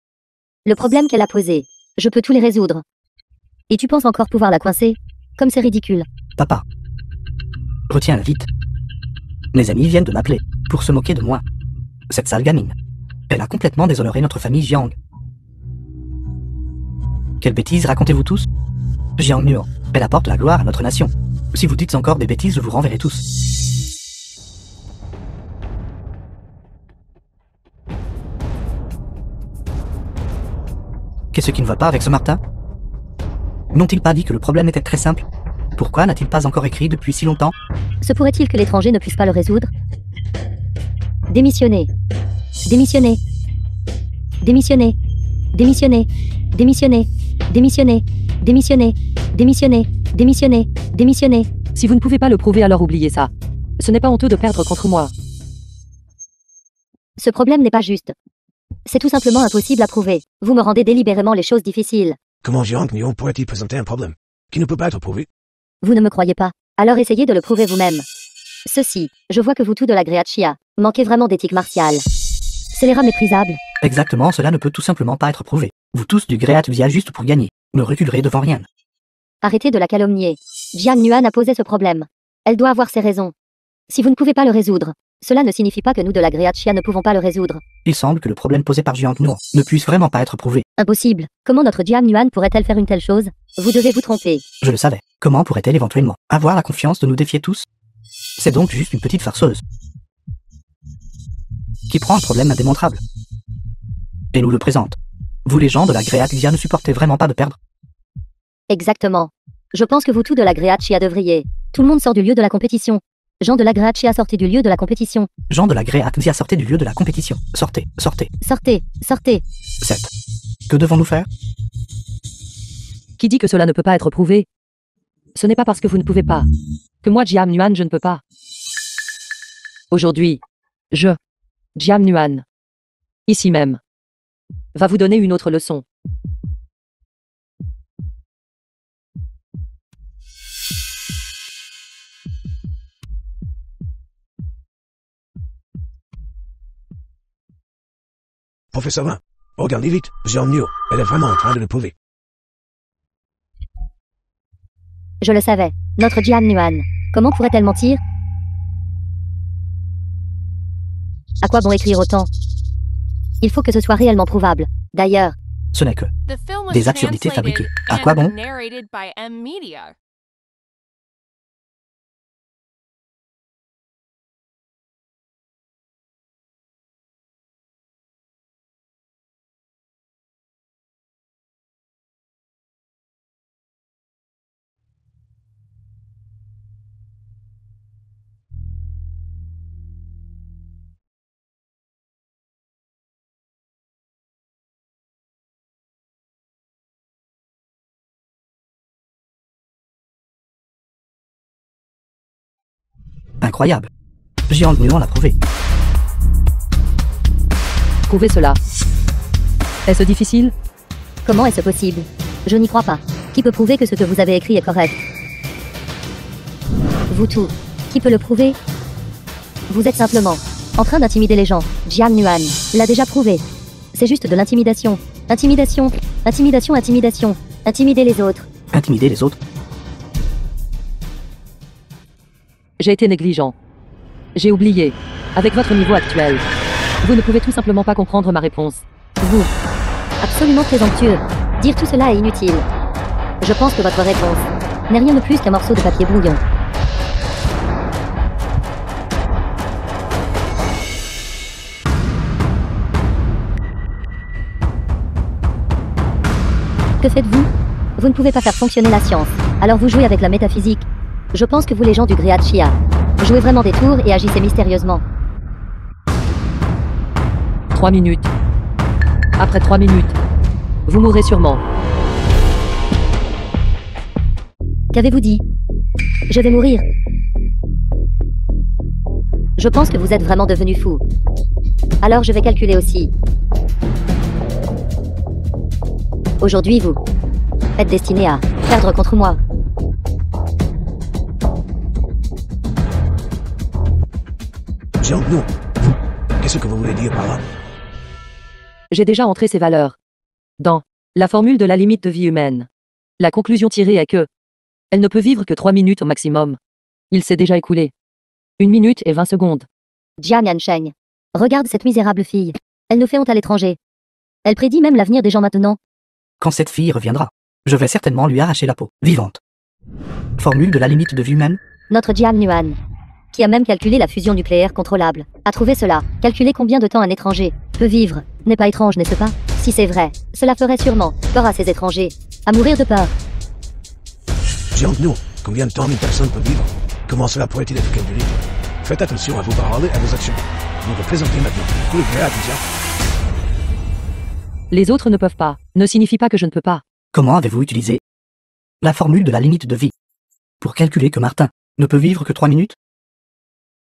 Le problème qu'elle a posé, je peux tous les résoudre. Et tu penses encore pouvoir la coincer? Comme c'est ridicule. Papa, retiens-la vite. Mes amis viennent de m'appeler pour se moquer de moi. Cette sale gamine. Elle a complètement déshonoré notre famille Jiang. Quelle bêtise racontez-vous tous? Jiang Nuon, elle apporte la gloire à notre nation. Si vous dites encore des bêtises, je vous renverrai tous. Qu'est-ce qui ne va pas avec ce Martin? N'ont-ils pas dit que le problème était très simple? Pourquoi n'a-t-il pas encore écrit depuis si longtemps? Se pourrait-il que l'étranger ne puisse pas le résoudre? Démissionnez. Démissionnez. Démissionnez. Démissionnez. Démissionnez. Démissionnez. Démissionnez. Démissionnez. Démissionnez. Démissionnez. Si vous ne pouvez pas le prouver, alors oubliez ça. Ce n'est pas honteux de perdre contre moi. Ce problème n'est pas juste. C'est tout simplement impossible à prouver. Vous me rendez délibérément les choses difficiles. Comment Jiang Nyon pourrait-il présenter un problème qui ne peut pas être prouvé? Vous ne me croyez pas. Alors essayez de le prouver vous-même. Ceci, je vois que vous tous de la Great Chia manquez vraiment d'éthique martiale. Scélérat méprisable. Exactement, cela ne peut tout simplement pas être prouvé. Vous tous du Great Via juste pour gagner. Ne reculerez devant rien. Arrêtez de la calomnier. Jiang Nuan a posé ce problème. Elle doit avoir ses raisons. Si vous ne pouvez pas le résoudre, cela ne signifie pas que nous de la Great Chia ne pouvons pas le résoudre. Il semble que le problème posé par Jiang Nuan ne puisse vraiment pas être prouvé. Impossible. Comment notre Jiang Nuan pourrait-elle faire une telle chose? Vous devez vous tromper. Je le savais. Comment pourrait-elle éventuellement avoir la confiance de nous défier tous? C'est donc juste une petite farceuse qui prend un problème indémontrable et nous le présente. Vous les gens de la Great Via ne supportez vraiment pas de perdre? Exactement. Je pense que vous tous de la Great Chia devriez. Tout le monde sort du lieu de la compétition. Jean de la Great Chia sortez du lieu de la compétition. Gens de la Great Via sortez du lieu de la compétition. Sortez, sortez. Sortez, sortez. 7. Que devons-nous faire? Qui dit que cela ne peut pas être prouvé? Ce n'est pas parce que vous ne pouvez pas que moi, Jiang Nuan, je ne peux pas. Aujourd'hui, Jiang Nuan, ici même, va vous donner une autre leçon. Professeur 1, regardez vite, Jiang Nyon, elle est vraiment en train de le prouver. Je le savais. Notre Jiang Nuan. Comment pourrait-elle mentir? À quoi bon écrire autant? Il faut que ce soit réellement prouvable. D'ailleurs, Ce n'est que The film was des absurdités translated fabriquées. À quoi bon? and narrated by M Media. incroyable. Jiang Nuan l'a prouvé. Prouvez cela. Est-ce difficile? comment est-ce possible? Je n'y crois pas. Qui peut prouver que ce que vous avez écrit est correct? Vous tous. Qui peut le prouver? Vous êtes simplement en train d'intimider les gens. Jiang Nuan l'a déjà prouvé. C'est juste de l'intimidation. Intimidation. Intimidation, intimidation. Intimider les autres. Intimider les autres? J'ai été négligent. J'ai oublié. Avec votre niveau actuel, vous ne pouvez tout simplement pas comprendre ma réponse. Vous. Absolument présomptueux. Dire tout cela est inutile. Je pense que votre réponse n'est rien de plus qu'un morceau de papier brouillon. Que faites-vous? Vous ne pouvez pas faire fonctionner la science. Alors vous jouez avec la métaphysique. Je pense que vous les gens du Great Chia jouez vraiment des tours et agissez mystérieusement. 3 minutes. Après 3 minutes, vous mourrez sûrement. Qu'avez-vous dit? Je vais mourir. Je pense que vous êtes vraiment devenu fou. Alors je vais calculer aussi. Aujourd'hui, vous êtes destiné à perdre contre moi. Jiang Nyon, vous, qu'est-ce que vous voulez dire par là? J'ai déjà entré ces valeurs dans la formule de la limite de vie humaine. La conclusion tirée est que elle ne peut vivre que 3 minutes au maximum. Il s'est déjà écoulé 1 minute et 20 secondes. Jiang Yansheng. Regarde cette misérable fille. Elle nous fait honte à l'étranger. Elle prédit même l'avenir des gens maintenant. Quand cette fille reviendra, je vais certainement lui arracher la peau, vivante. Formule de la limite de vie humaine? Notre Jiang Nuan, qui a même calculé la fusion nucléaire contrôlable, a trouvé cela. Calculer combien de temps un étranger peut vivre n'est pas étrange, n'est-ce pas? Si c'est vrai, cela ferait sûrement peur à ces étrangers. À mourir de peur. Géante-nous, combien de temps une personne peut vivre? Comment cela pourrait-il être calculé? Faites attention à vos paroles et à vos actions. Vous représentez maintenant tout le Gréat Isia. Les autres ne peuvent pas, ne signifie pas que je ne peux pas. Comment avez-vous utilisé la formule de la limite de vie pour calculer que Martin ne peut vivre que 3 minutes?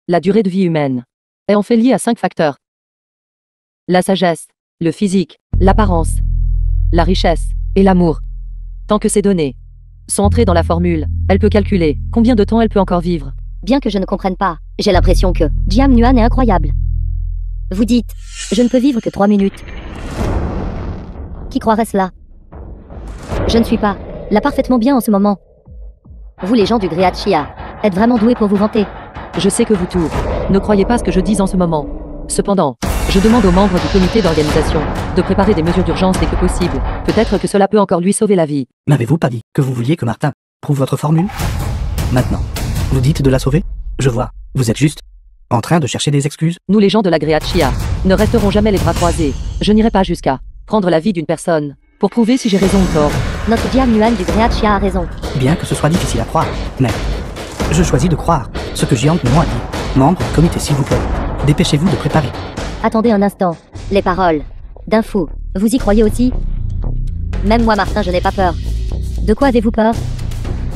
La durée de vie humaine est en fait liée à 5 facteurs. La sagesse, le physique, l'apparence, la richesse et l'amour. Tant que ces données sont entrées dans la formule, elle peut calculer combien de temps elle peut encore vivre. Bien que je ne comprenne pas, j'ai l'impression que Jiang Nuan est incroyable. Vous dites, je ne peux vivre que 3 minutes. Qui croirait cela? Je ne suis pas là parfaitement bien en ce moment. Vous les gens du Gréat Chia, êtes vraiment doués pour vous vanter. Je sais que vous tous ne croyez pas ce que je dis en ce moment. Cependant, je demande aux membres du comité d'organisation de préparer des mesures d'urgence dès que possible. Peut-être que cela peut encore lui sauver la vie. N'avez-vous pas dit que vous vouliez que Martin prouve votre formule? Maintenant, vous dites de la sauver? Je vois, vous êtes juste en train de chercher des excuses. Nous les gens de la Gréat Chia ne resterons jamais les bras croisés. Je n'irai pas jusqu'à prendre la vie d'une personne pour prouver si j'ai raison ou tort. Notre Jiang Nuan du Gréat Chia a raison. Bien que ce soit difficile à croire, mais je choisis de croire ce que Jiang Nuan a dit. Membre du comité, s'il vous plaît, dépêchez-vous de préparer. Attendez un instant. Les paroles d'un fou, vous y croyez aussi? Même moi, Martin, je n'ai pas peur. De quoi avez-vous peur?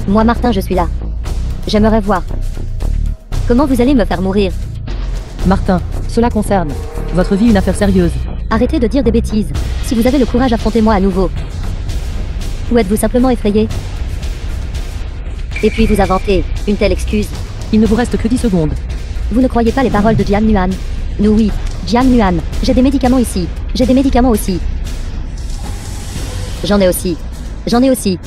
Moi, Martin, je suis là. J'aimerais voir. Comment vous allez me faire mourir? Martin, cela concerne votre vie, une affaire sérieuse. Arrêtez de dire des bêtises. Si vous avez le courage, affrontez-moi à nouveau. Ou êtes-vous simplement effrayé? Et puis vous inventez une telle excuse. Il ne vous reste que 10 secondes. Vous ne croyez pas les paroles de Jiang Nuan? Nous oui, Jiang Nuan. J'ai des médicaments ici. J'ai des médicaments aussi. J'en ai aussi. J'en ai aussi.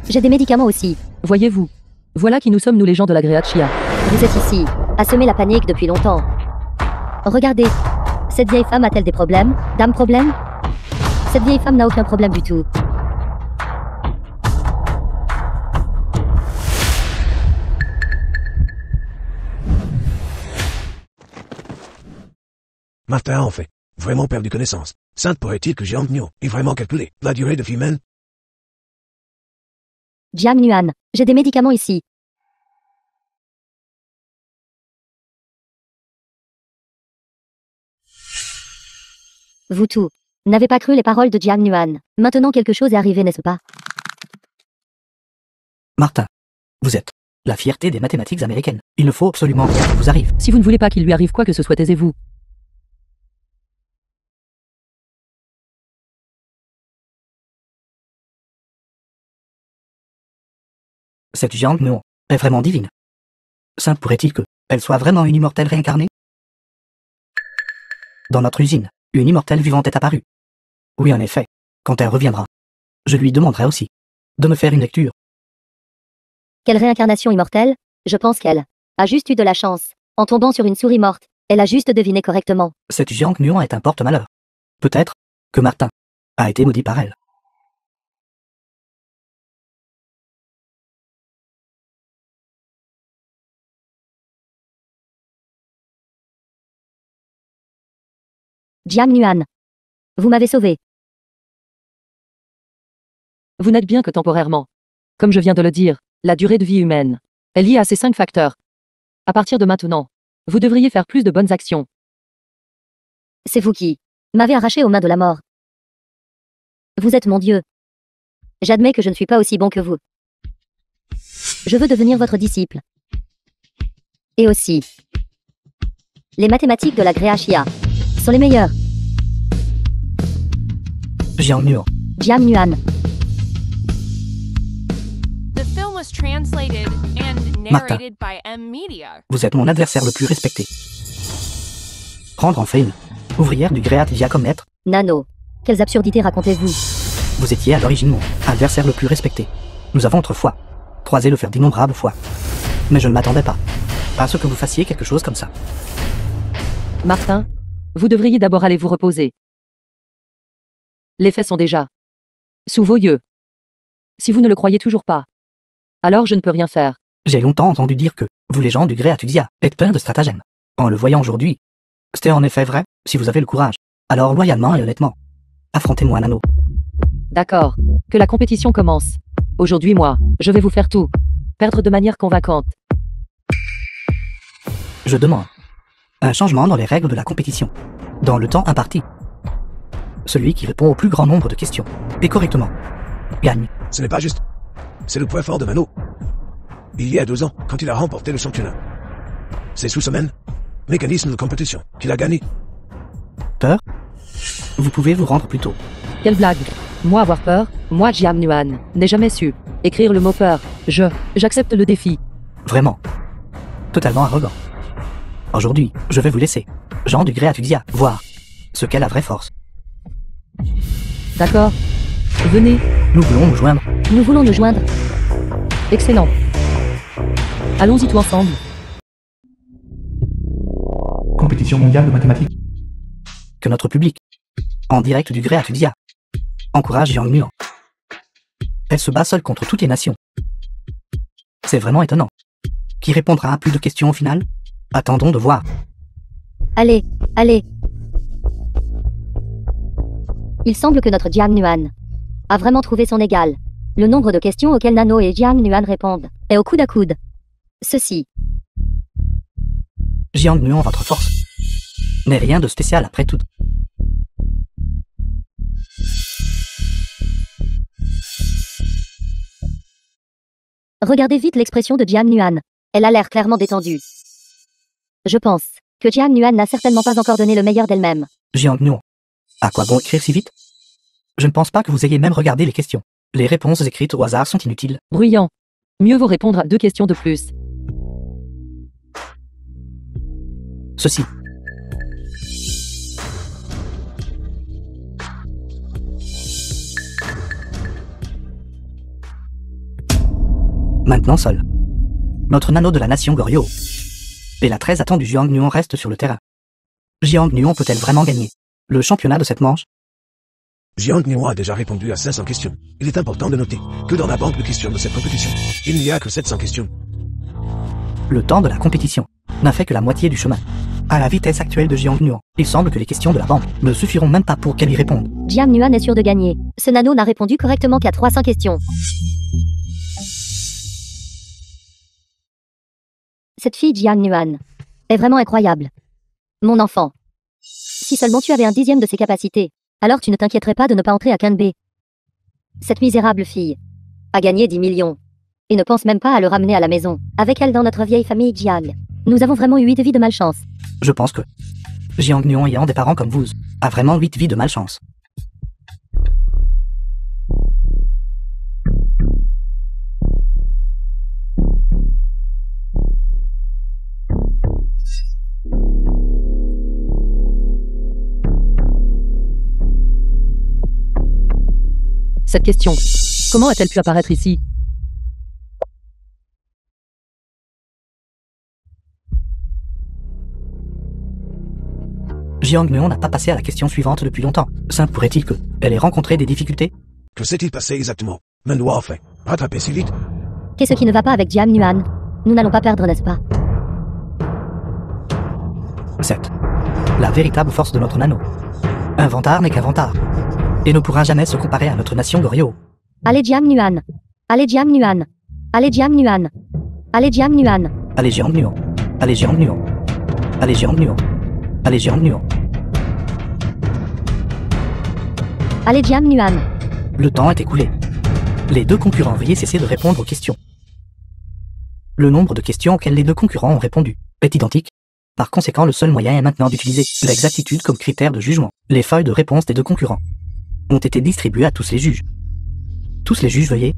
J'ai des médicaments aussi. Voyez-vous, voilà qui nous sommes, nous les gens de la Gréat Chia. Vous êtes ici, à semer la panique depuis longtemps. Regardez. Cette vieille femme a-t-elle des problèmes? Dame problème? Cette vieille femme n'a aucun problème du tout. Martin a en fait vraiment perdu connaissance. Sainte pourrait-il que Géante-nous ait vraiment calculé la durée de vie humaine? Jiang Nuan, j'ai des médicaments ici. Vous tous, n'avez pas cru les paroles de Jiang Nuan. Maintenant quelque chose est arrivé, n'est-ce pas? Martin, vous êtes la fierté des mathématiques américaines. Il ne faut absolument rien qui vous arrive. Si vous ne voulez pas qu'il lui arrive quoi que ce soit, taisez-vous. Cette Jiang Nuan est vraiment divine. Sainte pourrait-il que elle soit vraiment une immortelle réincarnée? Dans notre usine, une immortelle vivante est apparue. Oui, en effet, quand elle reviendra, je lui demanderai aussi de me faire une lecture. Quelle réincarnation immortelle? Je pense qu'elle a juste eu de la chance. En tombant sur une souris morte, elle a juste deviné correctement. Cette Jiang Nuan est un porte-malheur. Peut-être que Martin a été maudit par elle. Jiang Nuan, vous m'avez sauvé. Vous n'êtes bien que temporairement. Comme je viens de le dire, la durée de vie humaine est liée à ces 5 facteurs. À partir de maintenant, vous devriez faire plus de bonnes actions. C'est vous qui m'avez arraché aux mains de la mort. Vous êtes mon Dieu. J'admets que je ne suis pas aussi bon que vous. Je veux devenir votre disciple. Et aussi, les mathématiques de la Gréat Chia sont les meilleures. Jiang Nuan. Jiang Nuan. The film was translated and narrated by M Media. Vous êtes mon adversaire le plus respecté. Prendre en fait une ouvrière du Gréat Chia comme maître. Nano, quelles absurdités racontez-vous? Vous étiez à l'origine mon adversaire le plus respecté. Nous avons autrefois croisé le fer d'innombrables fois. Mais je ne m'attendais pas à ce que vous fassiez quelque chose comme ça. Martin, vous devriez d'abord aller vous reposer. Les faits sont déjà sous vos yeux. Si vous ne le croyez toujours pas, alors je ne peux rien faire. J'ai longtemps entendu dire que vous les gens du Gréat Chia êtes pleins de stratagèmes. En le voyant aujourd'hui, c'était en effet vrai, si vous avez le courage. Alors loyalement et honnêtement, Affrontez-moi, Nano. D'accord. Que la compétition commence. Aujourd'hui, moi, je vais vous faire tout. Perdre de manière convaincante. Je demande un changement dans les règles de la compétition. Dans le temps imparti. Celui qui répond au plus grand nombre de questions, et correctement, gagne. Ce n'est pas juste. C'est le point fort de Mano. Il y a 2 ans, quand il a remporté le championnat. C'est sous semaine, mécanisme de compétition, qu'il a gagné. Peur? Vous pouvez vous rendre plus tôt. Quelle blague. Moi avoir peur, moi Jiang Nuan, n'ai jamais su écrire le mot peur. J'accepte le défi. Vraiment. Totalement arrogant. Aujourd'hui, je vais vous laisser, Jean du Gréatuxia, voir ce qu'est la vraie force. D'accord. Venez. Nous voulons nous joindre. Nous voulons nous joindre. Excellent. Allons-y tout ensemble. Compétition mondiale de mathématiques. Que notre public, en direct du Gréatuxia, encourage Jiang Nuan. Elle se bat seule contre toutes les nations. C'est vraiment étonnant. Qui répondra à plus de questions au final? Attendons de voir. Allez, allez. Il semble que notre Jiang Nuan a vraiment trouvé son égal. Le nombre de questions auxquelles Nano et Jiang Nuan répondent est au coude à coude. Ceci. Jiang Nuan, votre force, n'est rien de spécial après tout. Regardez vite l'expression de Jiang Nuan. Elle a l'air clairement détendue. Je pense que Jiang Nuan n'a certainement pas encore donné le meilleur d'elle-même. Jiang Nuan, à quoi bon écrire si vite? Je ne pense pas que vous ayez même regardé les questions. Les réponses écrites au hasard sont inutiles. Bruyant. Mieux vaut répondre à 2 questions de plus. Ceci. Maintenant seul. Notre nano de la nation Goryo. Et la très attendue Jiang Nuan reste sur le terrain. Jiang Nuan peut-elle vraiment gagner le championnat de cette manche? Jiang Nuan a déjà répondu à 500 questions. Il est important de noter que dans la banque de questions de cette compétition, il n'y a que 700 questions. Le temps de la compétition n'a fait que la moitié du chemin. À la vitesse actuelle de Jiang Nuan, il semble que les questions de la banque ne suffiront même pas pour qu'elle y réponde. Jiang Nuan est sûr de gagner. Ce nano n'a répondu correctement qu'à 300 questions. Cette fille Jiang Nuan est vraiment incroyable. Mon enfant. Si seulement tu avais un 10e de ses capacités, alors tu ne t'inquiéterais pas de ne pas entrer à Kun B. Cette misérable fille a gagné 10 millions et ne pense même pas à le ramener à la maison, avec elle dans notre vieille famille Jiang. Nous avons vraiment eu 8 vies de malchance. Je pense que Jiang Nuan ayant des parents comme vous, a vraiment 8 vies de malchance. Cette question. Comment a-t-elle pu apparaître ici? Jiang Nuan n'a pas passé à la question suivante depuis longtemps. Simple pourrait-il que elle ait rencontré des difficultés? Que s'est-il passé exactement? Mano a fait rattraper si vite? Qu'est-ce qui ne va pas avec Jiang Nuan? Nous n'allons pas perdre, n'est-ce pas? 7. La véritable force de notre nano. Un vantard n'est qu'un vantard. Et ne pourra jamais se comparer à notre nation Goryo. Allez Jiang Nuan. Allez Jiang Nuan. Allez Jiang Nuan. Allez Jiang Nuan. Allez Jiang Nuan. Allez Jiang Nuan. Allez Jiang Nuan. Allez Jiang Nuan. Allez Jiang Nuan. Le temps est écoulé. Les 2 concurrents, veuillez cesser de répondre aux questions. Le nombre de questions auxquelles les 2 concurrents ont répondu est identique. Par conséquent, le seul moyen est maintenant d'utiliser l'exactitude comme critère de jugement. Les feuilles de réponse des 2 concurrents ont été distribuées à tous les juges. Tous les juges, veuillez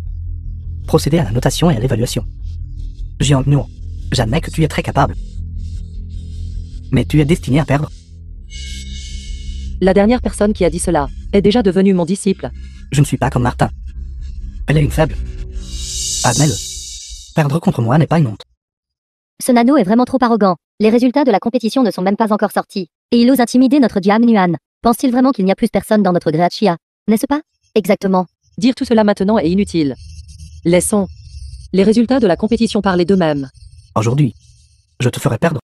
procéder à la notation et à l'évaluation. Jiang Nuan, j'admets que tu es très capable. Mais tu es destiné à perdre. La dernière personne qui a dit cela est déjà devenue mon disciple. Je ne suis pas comme Martin. Elle est une faible. Admets-le. Perdre contre moi n'est pas une honte. Ce nano est vraiment trop arrogant. Les résultats de la compétition ne sont même pas encore sortis. Et il ose intimider notre Jiang Nuan. Pense-t-il vraiment qu'il n'y a plus personne dans notre Gréachia? N'est-ce pas? Exactement. Dire tout cela maintenant est inutile. Laissons les résultats de la compétition parler d'eux-mêmes. Aujourd'hui, je te ferai perdre.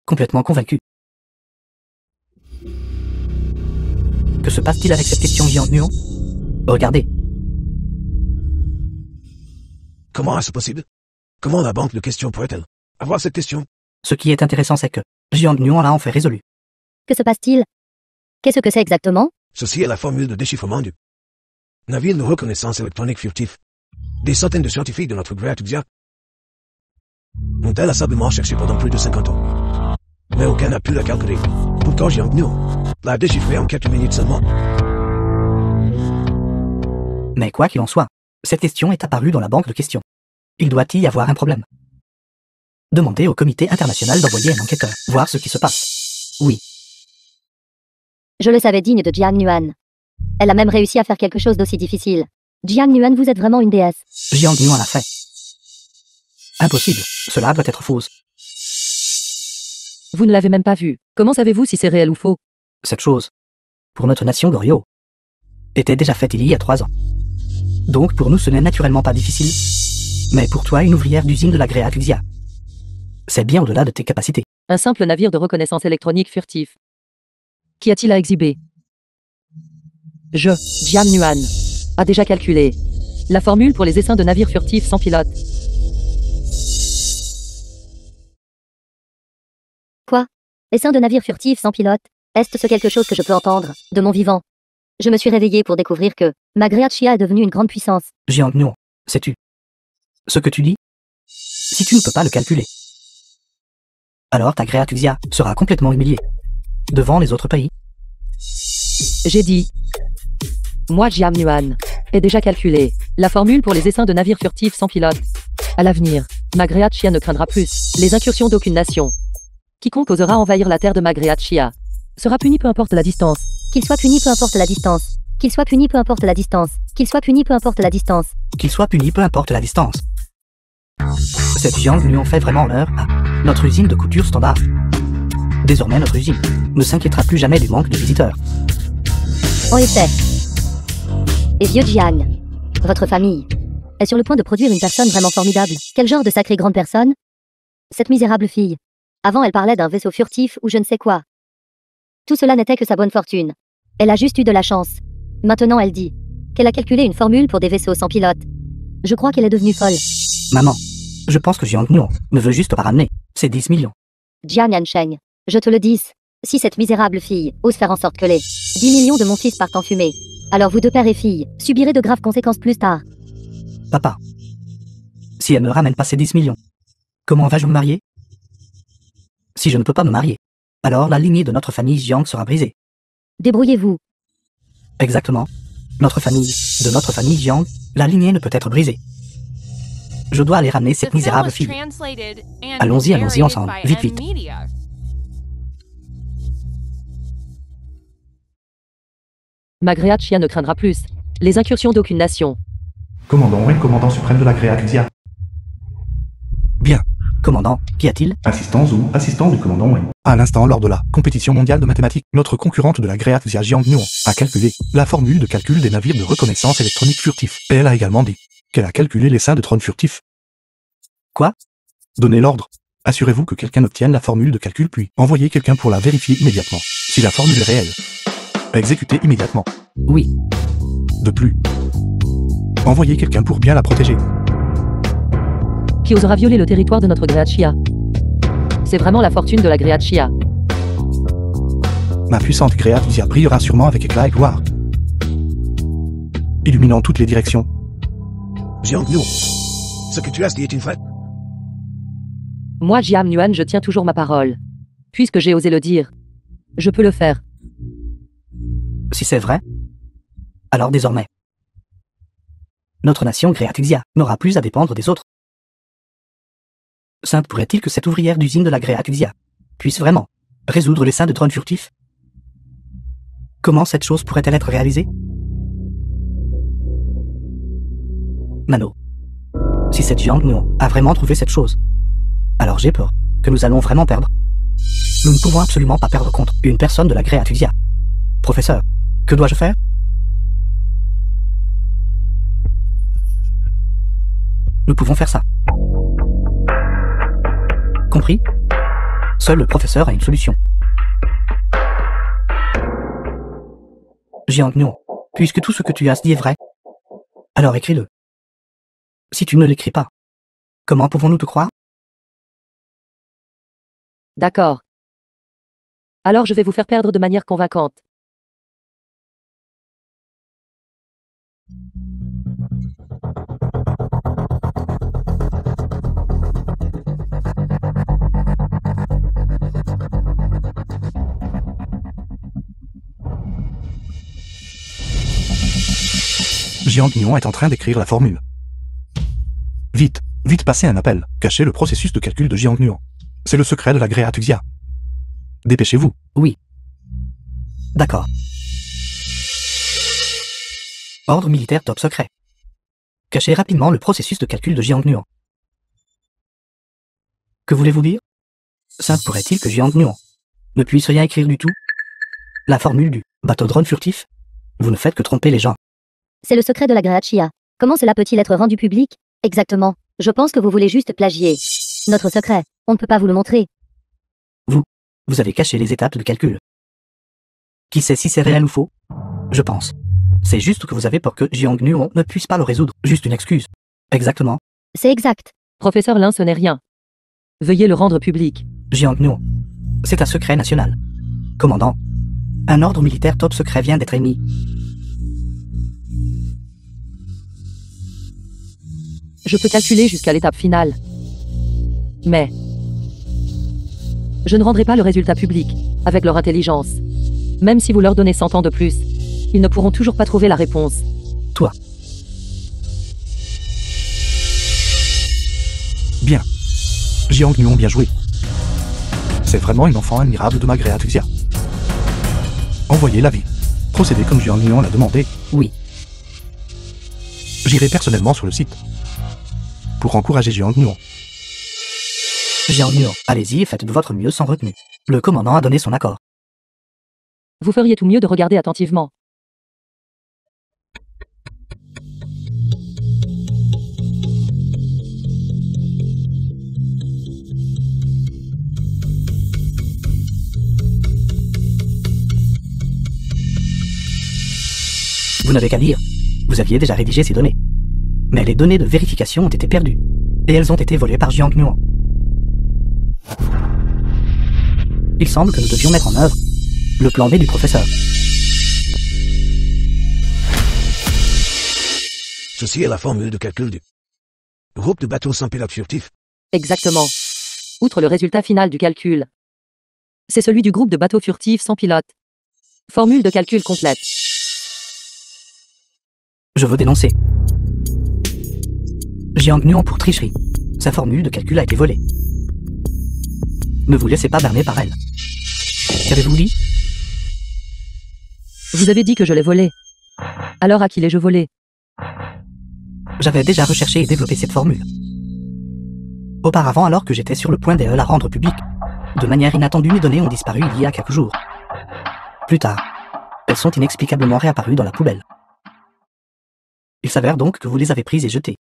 Complètement convaincu. Que se passe-t-il avec cette question, Jiang Nuo? Regardez. Comment est-ce possible? Comment la banque de questions pourrait-elle avoir cette question? Ce qui est intéressant, c'est que Jiang Nuo l'a en fait résolu. Que se passe-t-il? Qu'est-ce que c'est exactement? Ceci est la formule de déchiffrement du navire de reconnaissance électronique furtif. Des centaines de scientifiques de notre Greatuxia ont-elles assablement cherché pendant plus de 50 ans. Mais aucun n'a pu la calculer. Pourtant Jiang Nuo l'a déchiffré en quelques minutes seulement. Mais quoi qu'il en soit, cette question est apparue dans la banque de questions. Il doit y avoir un problème. Demandez au comité international d'envoyer un enquêteur, voir ce qui se passe. Oui, Je le savais, digne de Jiang Nuan. Elle a même réussi à faire quelque chose d'aussi difficile. Jiang Nuan, vous êtes vraiment une déesse. Jiang Nuo l'a fait. Impossible, cela doit être faux. Vous ne l'avez même pas vu. Comment savez-vous si c'est réel ou faux? Cette chose, pour notre nation Goryo, était déjà faite il y a 3 ans. Donc pour nous ce n'est naturellement pas difficile. Mais pour toi, une ouvrière d'usine de la Greatuxia, c'est bien au-delà de tes capacités. Un simple navire de reconnaissance électronique furtif. Qu'y a-t-il à exhiber? Jiang Nuan, a déjà calculé la formule pour les essaims de navires furtifs sans pilote. Quoi? Essaim de navires furtifs sans pilote? Est-ce quelque chose que je peux entendre, de mon vivant? Je me suis réveillé pour découvrir que ma Greatuxia est devenue une grande puissance. Jiang Nuo, sais-tu ce que tu dis? Si tu ne peux pas le calculer, alors ta Greatuxia sera complètement humiliée devant les autres pays. J'ai dit. Moi, Jiang Nuan, ai déjà calculé la formule pour les essaims de navires furtifs sans pilote. À l'avenir, ma Greatuxia ne craindra plus les incursions d'aucune nation. Quiconque osera envahir la terre de ma Greatuxia sera puni peu importe la distance. Qu'il soit puni peu importe la distance. Qu'il soit puni peu importe la distance. Qu'il soit puni peu importe la distance. Qu'il soit puni peu importe la distance. Cette Jiang Nuo fait vraiment honneur à notre usine de couture standard. Désormais notre usine ne s'inquiétera plus jamais du manque de visiteurs. En effet. Et vieux Jiang, votre famille est sur le point de produire une personne vraiment formidable. Quel genre de sacrée grande personne? Cette misérable fille. Avant elle parlait d'un vaisseau furtif ou je ne sais quoi. Tout cela n'était que sa bonne fortune. Elle a juste eu de la chance. Maintenant elle dit qu'elle a calculé une formule pour des vaisseaux sans pilote. Je crois qu'elle est devenue folle. Maman, je pense que Jiang Nuo ne veut juste pas ramener ses 10 millions. Jiang Yansheng, je te le dis, si cette misérable fille ose faire en sorte que les 10 millions de mon fils partent en fumée, alors vous deux père et fille subirez de graves conséquences plus tard. Papa, si elle ne ramène pas ses 10 millions, comment vais-je me marier? Si je ne peux pas me marier, alors la lignée de notre famille Jiang sera brisée. Débrouillez-vous. Exactement. De notre famille Jiang, la lignée ne peut être brisée. Je dois aller ramener cette misérable fille. Allons-y ensemble, vite, vite. Ma Greatuxia ne craindra plus les incursions d'aucune nation. Commandant Wen, commandant suprême de la Greatuxia. Bien. Commandant, qu'y a-t-il? Assistant Zhu, assistant du commandant Wen. À l'instant, lors de la compétition mondiale de mathématiques, notre concurrente de la Greatuxia Jiang Nuo a calculé la formule de calcul des navires de reconnaissance électronique furtifs. Et elle a également dit qu'elle a calculé l'essaim de trône furtifs. Quoi? Donnez l'ordre. Assurez-vous que quelqu'un obtienne la formule de calcul puis envoyez quelqu'un pour la vérifier immédiatement. Si la formule est réelle, exécutez immédiatement. Oui. De plus, envoyez quelqu'un pour bien la protéger. Qui osera violer le territoire de notre Greatuxia? C'est vraiment la fortune de la Greatuxia. Ma puissante Greatuxia brillera sûrement avec éclat et gloire, illuminant toutes les directions. Jiang Nuo, ce que tu as dit est une fait. Moi, Jiang Nuan, je tiens toujours ma parole. Puisque j'ai osé le dire, je peux le faire. Si c'est vrai, alors désormais, notre nation Greatuxia n'aura plus à dépendre des autres. Sainte pourrait-il que cette ouvrière d'usine de la Greatuxia puisse vraiment résoudre l'essaim de drones furtifs? Comment cette chose pourrait-elle être réalisée? Nano, si cette Jiang Nuo a vraiment trouvé cette chose, alors j'ai peur que nous allons vraiment perdre. Nous ne pouvons absolument pas perdre contre une personne de la Greatuxia. Professeur, que dois-je faire? Nous pouvons faire ça. Compris? Seul le professeur a une solution. Jiang Nuon, puisque tout ce que tu as dit est vrai, alors écris-le. Si tu ne l'écris pas, comment pouvons-nous te croire? D'accord. Alors je vais vous faire perdre de manière convaincante. Jiang Nuon est en train d'écrire la formule. Vite, vite passez un appel, cachez le processus de calcul de Jiang Nuon. C'est le secret de la Gréatuxia. Dépêchez-vous. Oui. D'accord. Ordre militaire top secret. Cachez rapidement le processus de calcul de Jiang Nuon. Que voulez-vous dire? Simple pourrait-il que Jiang Nuon ne puisse rien écrire du tout? La formule du bateau drone furtif? Vous ne faites que tromper les gens. C'est le secret de la Gréatia. Comment cela peut-il être rendu public? Exactement. Je pense que vous voulez juste plagier notre secret. On ne peut pas vous le montrer. Vous avez caché les étapes de calcul. Qui sait si c'est réel ou faux? Je pense. C'est juste que vous avez peur que Jiang Nuon ne puisse pas le résoudre. Juste une excuse. Exactement. C'est exact. Professeur Lin, ce n'est rien. Veuillez le rendre public. Jiang Nuon. C'est un secret national. Commandant, un ordre militaire top secret vient d'être émis. Je peux calculer jusqu'à l'étape finale. Mais je ne rendrai pas le résultat public, avec leur intelligence. Même si vous leur donnez 100 ans de plus, ils ne pourront toujours pas trouver la réponse. Toi. Bien. Jiang Nuon, bien joué. C'est vraiment une enfant admirable de ma Gréatuxia. Envoyez l'avis. Procédez comme Jiang Nuon l'a demandé. Oui. J'irai personnellement sur le site. Pour encourager Jiang Nuon. Jiang Nuon, allez-y et faites de votre mieux sans retenue. Le commandant a donné son accord. Vous feriez tout mieux de regarder attentivement. Vous n'avez qu'à lire. Vous aviez déjà rédigé ces données. Mais les données de vérification ont été perdues. Et elles ont été volées par Jiang Nuon. Il semble que nous devions mettre en œuvre le plan B du professeur. Ceci est la formule de calcul du groupe de bateaux sans pilote furtif. Exactement. Outre le résultat final du calcul, c'est celui du groupe de bateaux furtifs sans pilote. Formule de calcul complète. Je veux dénoncer Jiang Nuon pour tricherie. Sa formule de calcul a été volée. Ne vous laissez pas berner par elle. Qu'avez-vous dit? Vous avez dit que je l'ai volé. Alors à qui l'ai-je volé? J'avais déjà recherché et développé cette formule. Auparavant, alors que j'étais sur le point de la rendre publique, de manière inattendue, mes données ont disparu il y a quelques jours. Plus tard, elles sont inexplicablement réapparues dans la poubelle. Il s'avère donc que vous les avez prises et jetées.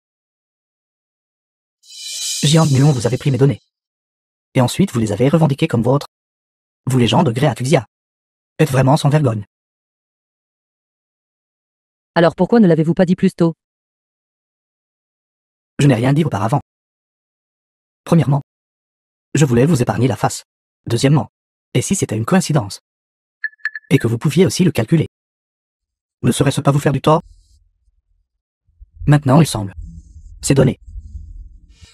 Jiang Nuon, vous avez pris mes données. Et ensuite, vous les avez revendiquées comme vôtres. Vous les gens de Gréatuxia êtes vraiment sans vergogne. Alors pourquoi ne l'avez-vous pas dit plus tôt? Je n'ai rien dit auparavant. Premièrement, je voulais vous épargner la face. Deuxièmement, et si c'était une coïncidence? Et que vous pouviez aussi le calculer. Ne serait-ce pas vous faire du tort? Maintenant, il semble. Ces données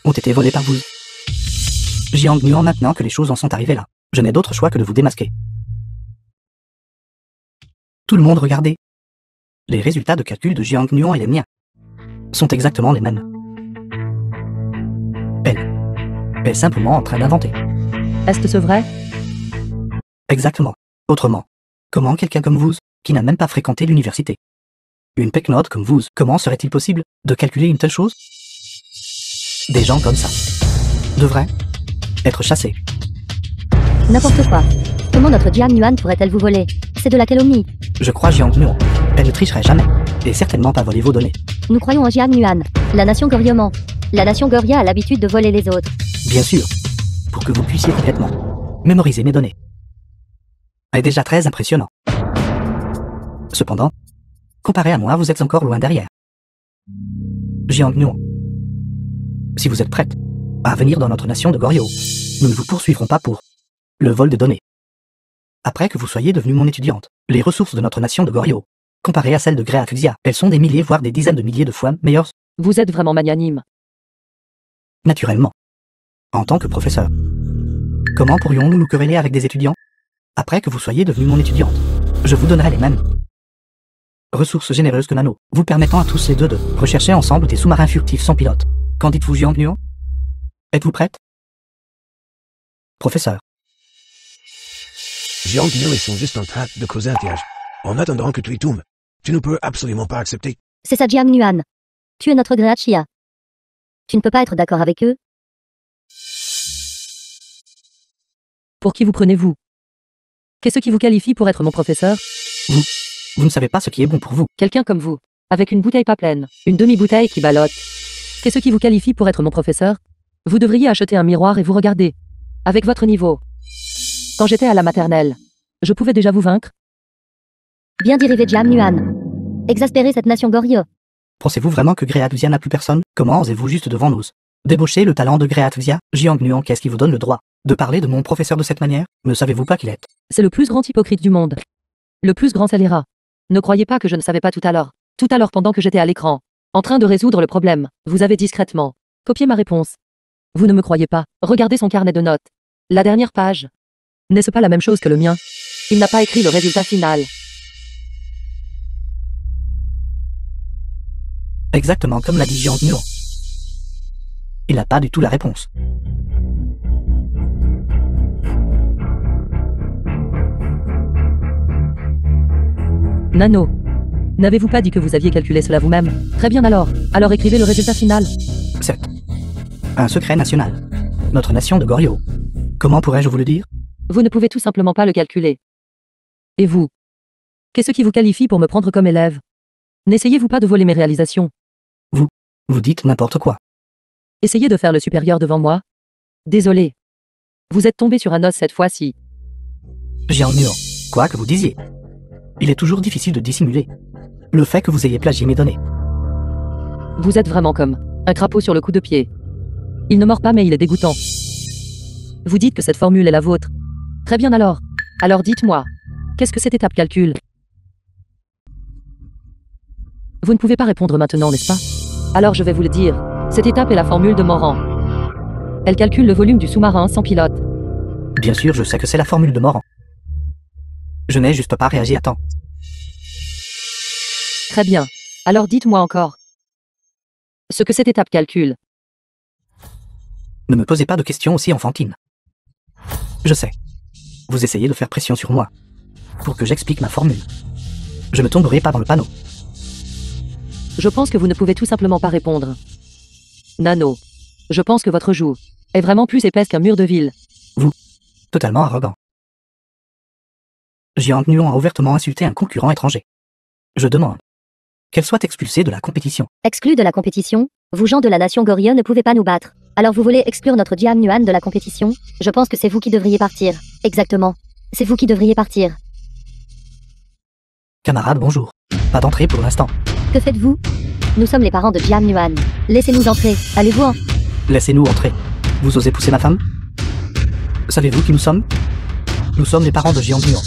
ont été volées par vous. Jiang Nuon, maintenant que les choses en sont arrivées là, je n'ai d'autre choix que de vous démasquer. Tout le monde regardez. Les résultats de calcul de Jiang Nuon et les miens sont exactement les mêmes. Elle est simplement en train d'inventer. Est-ce vrai? Exactement. Autrement, comment quelqu'un comme vous, qui n'a même pas fréquenté l'université, une pecknote comme vous, comment serait-il possible de calculer une telle chose? Des gens comme ça devraient être chassés. N'importe quoi. Comment notre Jiang Nuan pourrait-elle vous voler? C'est de la calomnie. Je crois Jiang Nuon. Elle ne tricherait jamais, et certainement pas voler vos données. Nous croyons en Jiang Nuan, la nation Goryoman. La nation Goria a l'habitude de voler les autres. Bien sûr, pour que vous puissiez complètement mémoriser mes données. C'est déjà très impressionnant. Cependant, comparé à moi, vous êtes encore loin derrière. Jiang Nuo, si vous êtes prête à venir dans notre nation de Goryo, nous ne vous poursuivrons pas pour le vol de données. Après que vous soyez devenue mon étudiante, les ressources de notre nation de Goryo, comparées à celles de Greathzia, elles sont des milliers voire des dizaines de milliers de fois meilleures. Vous êtes vraiment magnanime. Naturellement. En tant que professeur. Comment pourrions-nous nous quereller avec des étudiants? Après que vous soyez devenue mon étudiante, je vous donnerai les mêmes ressources généreuses que Nano, vous permettant à tous les deux de rechercher ensemble des sous-marins furtifs sans pilote. Qu'en dites-vous, Jiang Nuo? Êtes-vous prête? Professeur. Jiang Nuo, ils sont juste en train de causer un piège. En attendant que tu y tombes, tu ne peux absolument pas accepter. C'est ça, Jiang Nuan. Tu es notre Great Chia. Tu ne peux pas être d'accord avec eux? Pour qui vous prenez-vous? Qu'est-ce qui vous qualifie pour être mon professeur? Vous ne savez pas ce qui est bon pour vous. Quelqu'un comme vous, avec une bouteille pas pleine, une demi-bouteille qui ballotte. Qu'est-ce qui vous qualifie pour être mon professeur? Vous devriez acheter un miroir et vous regarder. Avec votre niveau. Quand j'étais à la maternelle, je pouvais déjà vous vaincre? Bien dérivé, Jiang Nuan. Exaspérer cette nation Goryo. Pensez-vous vraiment que Greathzia n'a plus personne? Comment osez-vous juste devant nous débaucher le talent de Greathzia? Jiang Nuan, qu'est-ce qui vous donne le droit de parler de mon professeur de cette manière? Ne savez-vous pas qu'il est? C'est le plus grand hypocrite du monde. Le plus grand scélérat. Ne croyez pas que je ne savais pas tout à l'heure. Tout à l'heure pendant que j'étais à l'écran, en train de résoudre le problème, vous avez discrètement copié ma réponse. Vous ne me croyez pas? Regardez son carnet de notes. La dernière page. N'est-ce pas la même chose que le mien? Il n'a pas écrit le résultat final. Exactement comme l'a dit Jiang Nuo. Il n'a pas du tout la réponse. Nano. N'avez-vous pas dit que vous aviez calculé cela vous-même? Très bien alors. Alors écrivez le résultat final. C'est un secret national. Notre nation de Goryo. Comment pourrais-je vous le dire? Vous ne pouvez tout simplement pas le calculer. Et vous? Qu'est-ce qui vous qualifie pour me prendre comme élève? N'essayez-vous pas de voler mes réalisations? Vous dites n'importe quoi. Essayez de faire le supérieur devant moi. Désolé. Vous êtes tombé sur un os cette fois-ci. Jiang Nuo, quoi que vous disiez. Il est toujours difficile de dissimuler le fait que vous ayez plagié mes données. Vous êtes vraiment comme un crapaud sur le coup de pied. Il ne mord pas mais il est dégoûtant. Vous dites que cette formule est la vôtre. Très bien alors. Alors dites-moi, qu'est-ce que cette étape calcule? Vous ne pouvez pas répondre maintenant, n'est-ce pas? Alors je vais vous le dire. Cette étape est la formule de Morand. Elle calcule le volume du sous-marin sans pilote. Bien sûr, je sais que c'est la formule de Morand. Je n'ai juste pas réagi à temps. Très bien. Alors dites-moi encore ce que cette étape calcule. Ne me posez pas de questions aussi enfantines. Je sais. Vous essayez de faire pression sur moi pour que j'explique ma formule. Je ne tomberai pas dans le panneau. Je pense que vous ne pouvez tout simplement pas répondre. Nano, je pense que votre joue est vraiment plus épaisse qu'un mur de ville. Totalement arrogant. Jiang Nuo a ouvertement insulté un concurrent étranger. Je demande qu'elle soit expulsée de la compétition. Exclus de la compétition, vous gens de la nation Goryo ne pouvez pas nous battre. Alors vous voulez exclure notre Jiang Nuan de la compétition? Je pense que c'est vous qui devriez partir. Exactement. C'est vous qui devriez partir. Camarade, bonjour. Pas d'entrée pour l'instant. Que faites-vous? Nous sommes les parents de Jiang Nuan. Laissez-nous entrer. Allez-vous en... Laissez-nous entrer. Vous osez pousser ma femme? Savez-vous qui nous sommes? Nous sommes les parents de Jiang Nuo.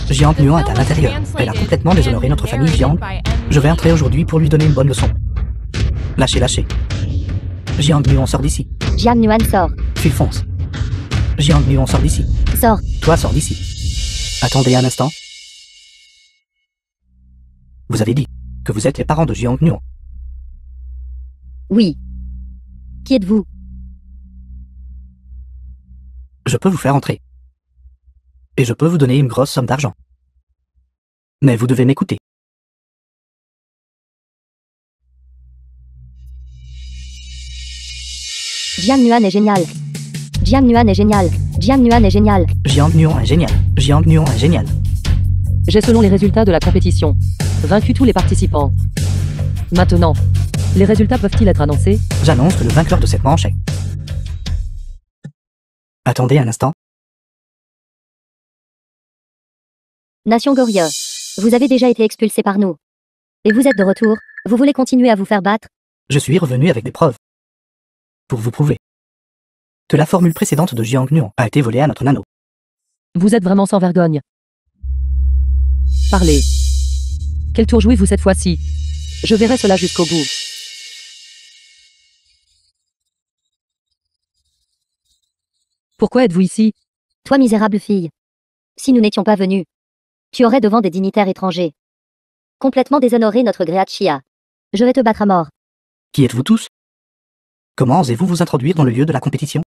Jiang Nuo est à l'intérieur. Elle a complètement déshonoré notre famille Jiang. Je vais entrer aujourd'hui pour lui donner une bonne leçon. Lâchez, lâchez. Jiang Nuo, sort d'ici. Jiang Nuan sort. Fuis, fonce. Jiang Nuo, sort d'ici. Sort. Toi, sors d'ici. Attendez un instant. Vous avez dit que vous êtes les parents de Jiang Nuo. Oui. Qui êtes-vous? Je peux vous faire entrer. Et je peux vous donner une grosse somme d'argent. Mais vous devez m'écouter. Jiang Nuan est génial. Jiang Nuan est génial. Jiang Nuan est génial. Jiang Nuo est génial. Jiang Nuo est génial. J'ai selon les résultats de la compétition vaincu tous les participants. Maintenant, les résultats peuvent-ils être annoncés? J'annonce que le vainqueur de cette manche est... Attendez un instant. Nation Goryo. Vous avez déjà été expulsé par nous. Et vous êtes de retour. Vous voulez continuer à vous faire battre? Je suis revenu avec des preuves. Pour vous prouver que la formule précédente de Jiang Nuan a été volée à notre nano. Vous êtes vraiment sans vergogne. Parlez. Quel tour jouez-vous cette fois-ci? Je verrai cela jusqu'au bout. Pourquoi êtes-vous ici? Toi, misérable fille. Si nous n'étions pas venus, tu aurais devant des dignitaires étrangers complètement déshonoré notre Gréat Chia. Je vais te battre à mort. Qui êtes-vous tous? Comment osez-vous vous introduire dans le lieu de la compétition?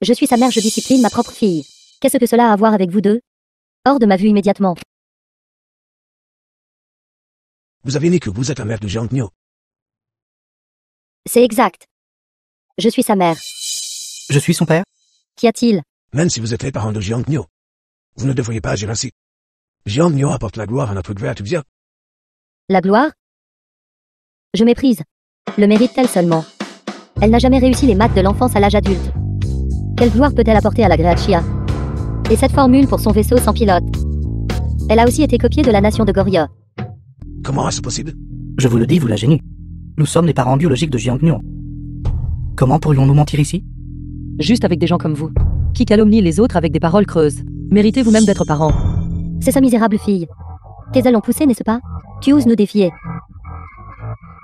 Je suis sa mère, je discipline ma propre fille. Qu'est-ce que cela a à voir avec vous deux? Hors de ma vue immédiatement. Vous avez dit que vous êtes la mère de Jiang Nio. C'est exact. Je suis sa mère. Je suis son père? Qu'y a-t-il? Même si vous êtes les parents de Jiang Nio, vous ne devriez pas agir ainsi. Jiang Nio apporte la gloire à notre Gréat Xia. La gloire? Je méprise. Le mérite-t-elle seulement? Elle n'a jamais réussi les maths de l'enfance à l'âge adulte. Quelle gloire peut-elle apporter à la Gréat Chia? Et cette formule pour son vaisseau sans pilote? Elle a aussi été copiée de la nation de Goryeo. Comment est-ce possible? Je vous le dis, vous la gênez. Nous sommes les parents biologiques de Jiang Nuan. Comment pourrions-nous mentir ici? Juste avec des gens comme vous, qui calomnient les autres avec des paroles creuses. Méritez vous-même d'être parents. C'est sa misérable fille. Tes ailes ont poussé, n'est-ce pas? Tu oses nous défier.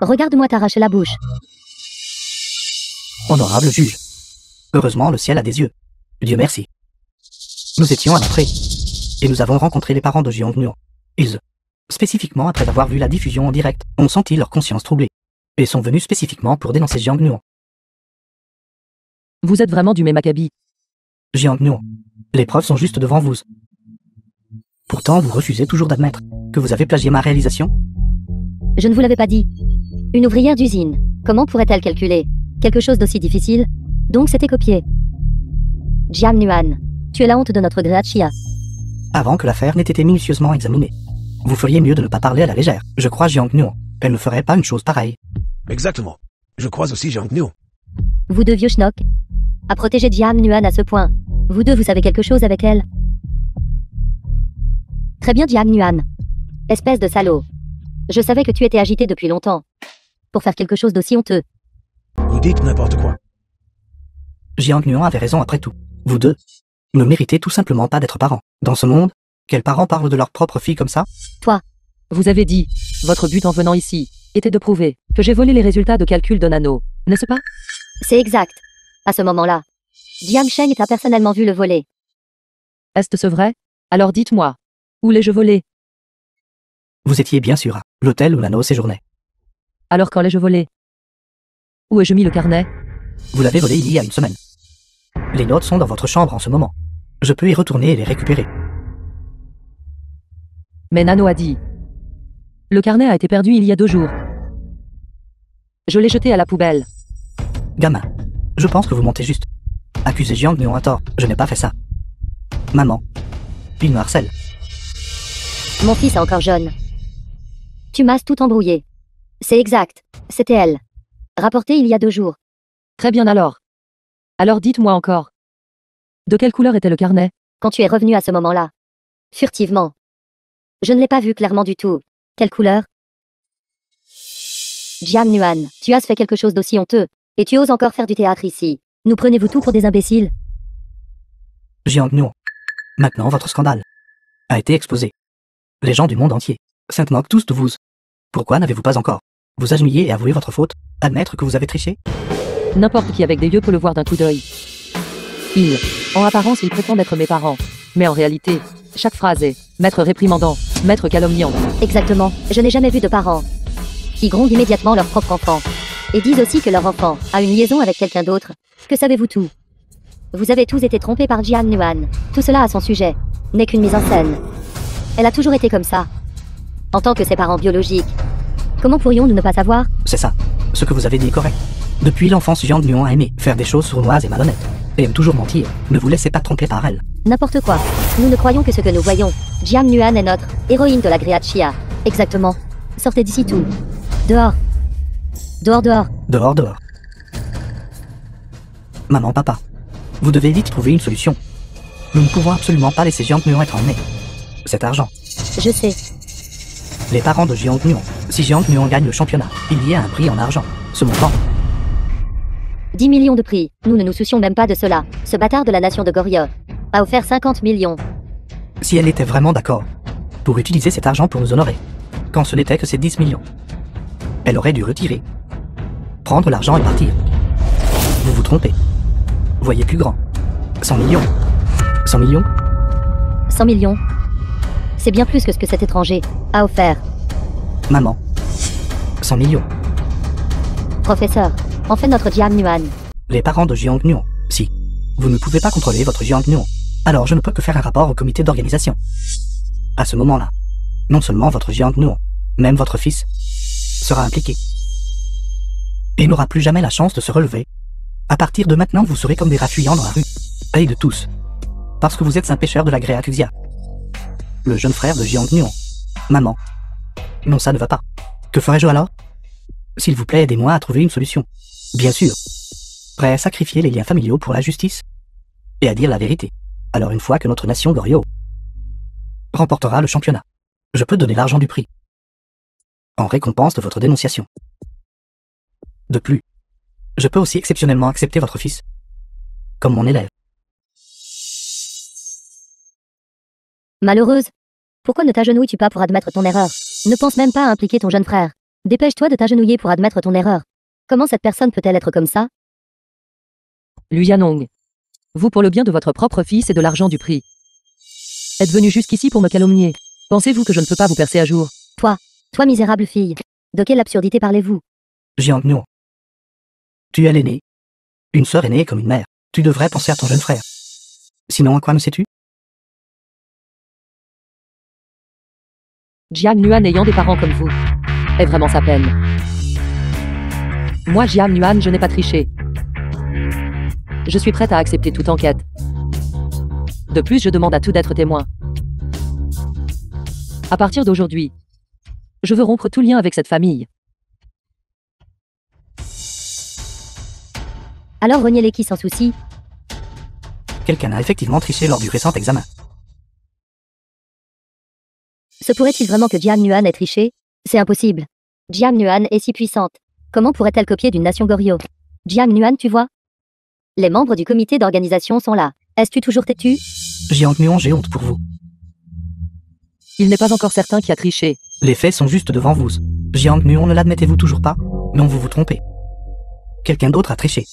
Regarde-moi t'arracher la bouche. Honorable juge. Heureusement, le ciel a des yeux. Dieu merci. Nous étions à l'entrée. Et nous avons rencontré les parents de Jiang Nuan. Ils, spécifiquement après avoir vu la diffusion en direct, ont senti leur conscience troublée. Et sont venus spécifiquement pour dénoncer Jiang Nuan. Vous êtes vraiment du même acabit. Jiang Nuan, les preuves sont juste devant vous. Pourtant, vous refusez toujours d'admettre que vous avez plagié ma réalisation. Je ne vous l'avais pas dit. Une ouvrière d'usine, comment pourrait-elle calculer quelque chose d'aussi difficile? Donc c'était copié. Jiang Nuan, tu es la honte de notre Gréat Chia. Avant que l'affaire n'ait été minutieusement examinée, vous feriez mieux de ne pas parler à la légère. Je crois Jiang Nuan, elle ne ferait pas une chose pareille. Exactement. Je crois aussi Jiang Nio. Vous deux vieux schnock, à protéger Jiang Nuan à ce point. Vous deux, vous savez quelque chose avec elle? Très bien, Jiang Nuan. Espèce de salaud. Je savais que tu étais agité depuis longtemps. Pour faire quelque chose d'aussi honteux. Vous dites n'importe quoi. Jiang Nuan avait raison après tout. Vous deux ne méritez tout simplement pas d'être parents. Dans ce monde, quels parents parlent de leur propre fille comme ça? Toi, Vous avez dit, votre but en venant ici, était de prouver que j'ai volé les résultats de calcul de Nano, n'est-ce pas? c'est exact. À ce moment-là, Jiang Sheng t'a personnellement vu le voler. Est-ce vrai? Alors dites-moi. Où l'ai-je volé? Vous étiez bien sûr à l'hôtel où Nano séjournait. Alors quand l'ai-je volé? Où ai-je mis le carnet? Vous l'avez volé il y a une semaine. Les notes sont dans votre chambre en ce moment. Je peux y retourner et les récupérer. Mais Nano a dit. Le carnet a été perdu il y a 2 jours. Je l'ai jeté à la poubelle. Gamin, je pense que vous mentez juste. Accusez Jiang Nuan à tort, je n'ai pas fait ça. Maman, il me harcèle. Mon fils est encore jeune. Tu m'as tout embrouillé. C'est exact. C'était elle. Rapporté il y a 2 jours. Très bien alors. Alors dites-moi encore. De quelle couleur était le carnet? Quand tu es revenu à ce moment-là. Furtivement. Je ne l'ai pas vu clairement du tout. Quelle couleur? Jiang Nuan, tu as fait quelque chose d'aussi honteux. Et tu oses encore faire du théâtre ici. Nous prenez-vous tout pour des imbéciles? Jiang Nuan, maintenant votre scandale a été exposé. Les gens du monde entier se moquent tous de vous. Pourquoi n'avez-vous pas encore vous agenouiller et avouer votre faute, admettre que vous avez triché? N'importe qui avec des yeux peut le voir d'un coup d'œil. En apparence, ils prétendent être mes parents. Mais en réalité, chaque phrase est maître réprimandant, maître calomniant. Exactement. Je n'ai jamais vu de parents qui grondent immédiatement leur propre enfant. Et disent aussi que leur enfant a une liaison avec quelqu'un d'autre. Que savez-vous tout? Vous avez tous été trompés par Jiang Nuan. Tout cela à son sujet n'est qu'une mise en scène. Elle a toujours été comme ça. En tant que ses parents biologiques. Comment pourrions-nous ne pas savoir? C'est ça. Ce que vous avez dit est correct. Depuis l'enfance, Jiang Nuan a aimé faire des choses sournoises et malhonnêtes. Et aime toujours mentir. Ne vous laissez pas tromper par elle. N'importe quoi. Nous ne croyons que ce que nous voyons. Jiang Nuan est notre héroïne de la Gréat Chia. Exactement. Sortez d'ici tout. Dehors. Dehors, dehors. Dehors, dehors. Maman, papa, vous devez vite trouver une solution. Nous ne pouvons absolument pas laisser Jiang Nuan être emmené. Cet argent, Je sais. Les parents de Jiang Nuon. Si Jiang Nuon gagne le championnat, il y a un prix en argent. Ce montant, 10 millions de prix. Nous ne nous soucions même pas de cela. Ce bâtard de la nation de Goryeo a offert 50 millions. si elle était vraiment d'accord pour utiliser cet argent pour nous honorer, quand ce n'était que ces 10 millions, elle aurait dû retirer, prendre l'argent et partir. Vous vous trompez. Voyez plus grand. 100 millions. 100 millions 100 millions. C'est bien plus que ce que cet étranger a offert. Maman. 100 millions. Professeur, en fait notre Jiang Nuan. Les parents de Jiang Nuon. Si vous ne pouvez pas contrôler votre Jiang Nuon, alors je ne peux que faire un rapport au comité d'organisation. À ce moment-là, non seulement votre Jiang Nuon, même votre fils, sera impliqué. Et n'aura plus jamais la chance de se relever. À partir de maintenant, vous serez comme des rats fuyants dans la rue. Et de tous. Parce que vous êtes un pêcheur de la Gréacusia. Le jeune frère de Jiang Nuon. Maman. Non, ça ne va pas. Que ferais-je alors? S'il vous plaît, aidez-moi à trouver une solution. Bien sûr. Prêt à sacrifier les liens familiaux pour la justice. Et à dire la vérité. Alors une fois que notre nation Goryeo remportera le championnat, je peux donner l'argent du prix. En récompense de votre dénonciation. De plus, je peux aussi exceptionnellement accepter votre fils comme mon élève. Malheureuse. Pourquoi ne t'agenouilles-tu pas pour admettre ton erreur? Ne pense même pas à impliquer ton jeune frère. Dépêche-toi de t'agenouiller pour admettre ton erreur. Comment cette personne peut-elle être comme ça? Lu Yanong. Vous pour le bien de votre propre fils et de l'argent du prix. Êtes venu jusqu'ici pour me calomnier. Pensez-vous que je ne peux pas vous percer à jour? Toi misérable fille. De quelle absurdité parlez-vous? Jiang Nuon. Tu es l'aîné. Une sœur aînée comme une mère. Tu devrais penser à ton jeune frère. Sinon, à quoi me sais-tu? Jiang Nuan ayant des parents comme vous est vraiment sa peine. Moi, Jiang Nuan, je n'ai pas triché. Je suis prête à accepter toute enquête. De plus, je demande à tout d'être témoin. À partir d'aujourd'hui, je veux rompre tout lien avec cette famille. Alors reniez-les qui sans souci. Quelqu'un a effectivement triché lors du récent examen. Se pourrait-il vraiment que Jiang Nuan ait triché? C'est impossible. Jiang Nuan est si puissante. Comment pourrait-elle copier d'une nation Goryeo? Jiang Nuan, tu vois? Les membres du comité d'organisation sont là. Est-ce-tu toujours têtu? Jiang Nuon, j'ai honte pour vous. Il n'est pas encore certain qui a triché. Les faits sont juste devant vous. Jiang Nuon, ne l'admettez-vous toujours pas? Non, vous vous trompez. Quelqu'un d'autre a triché.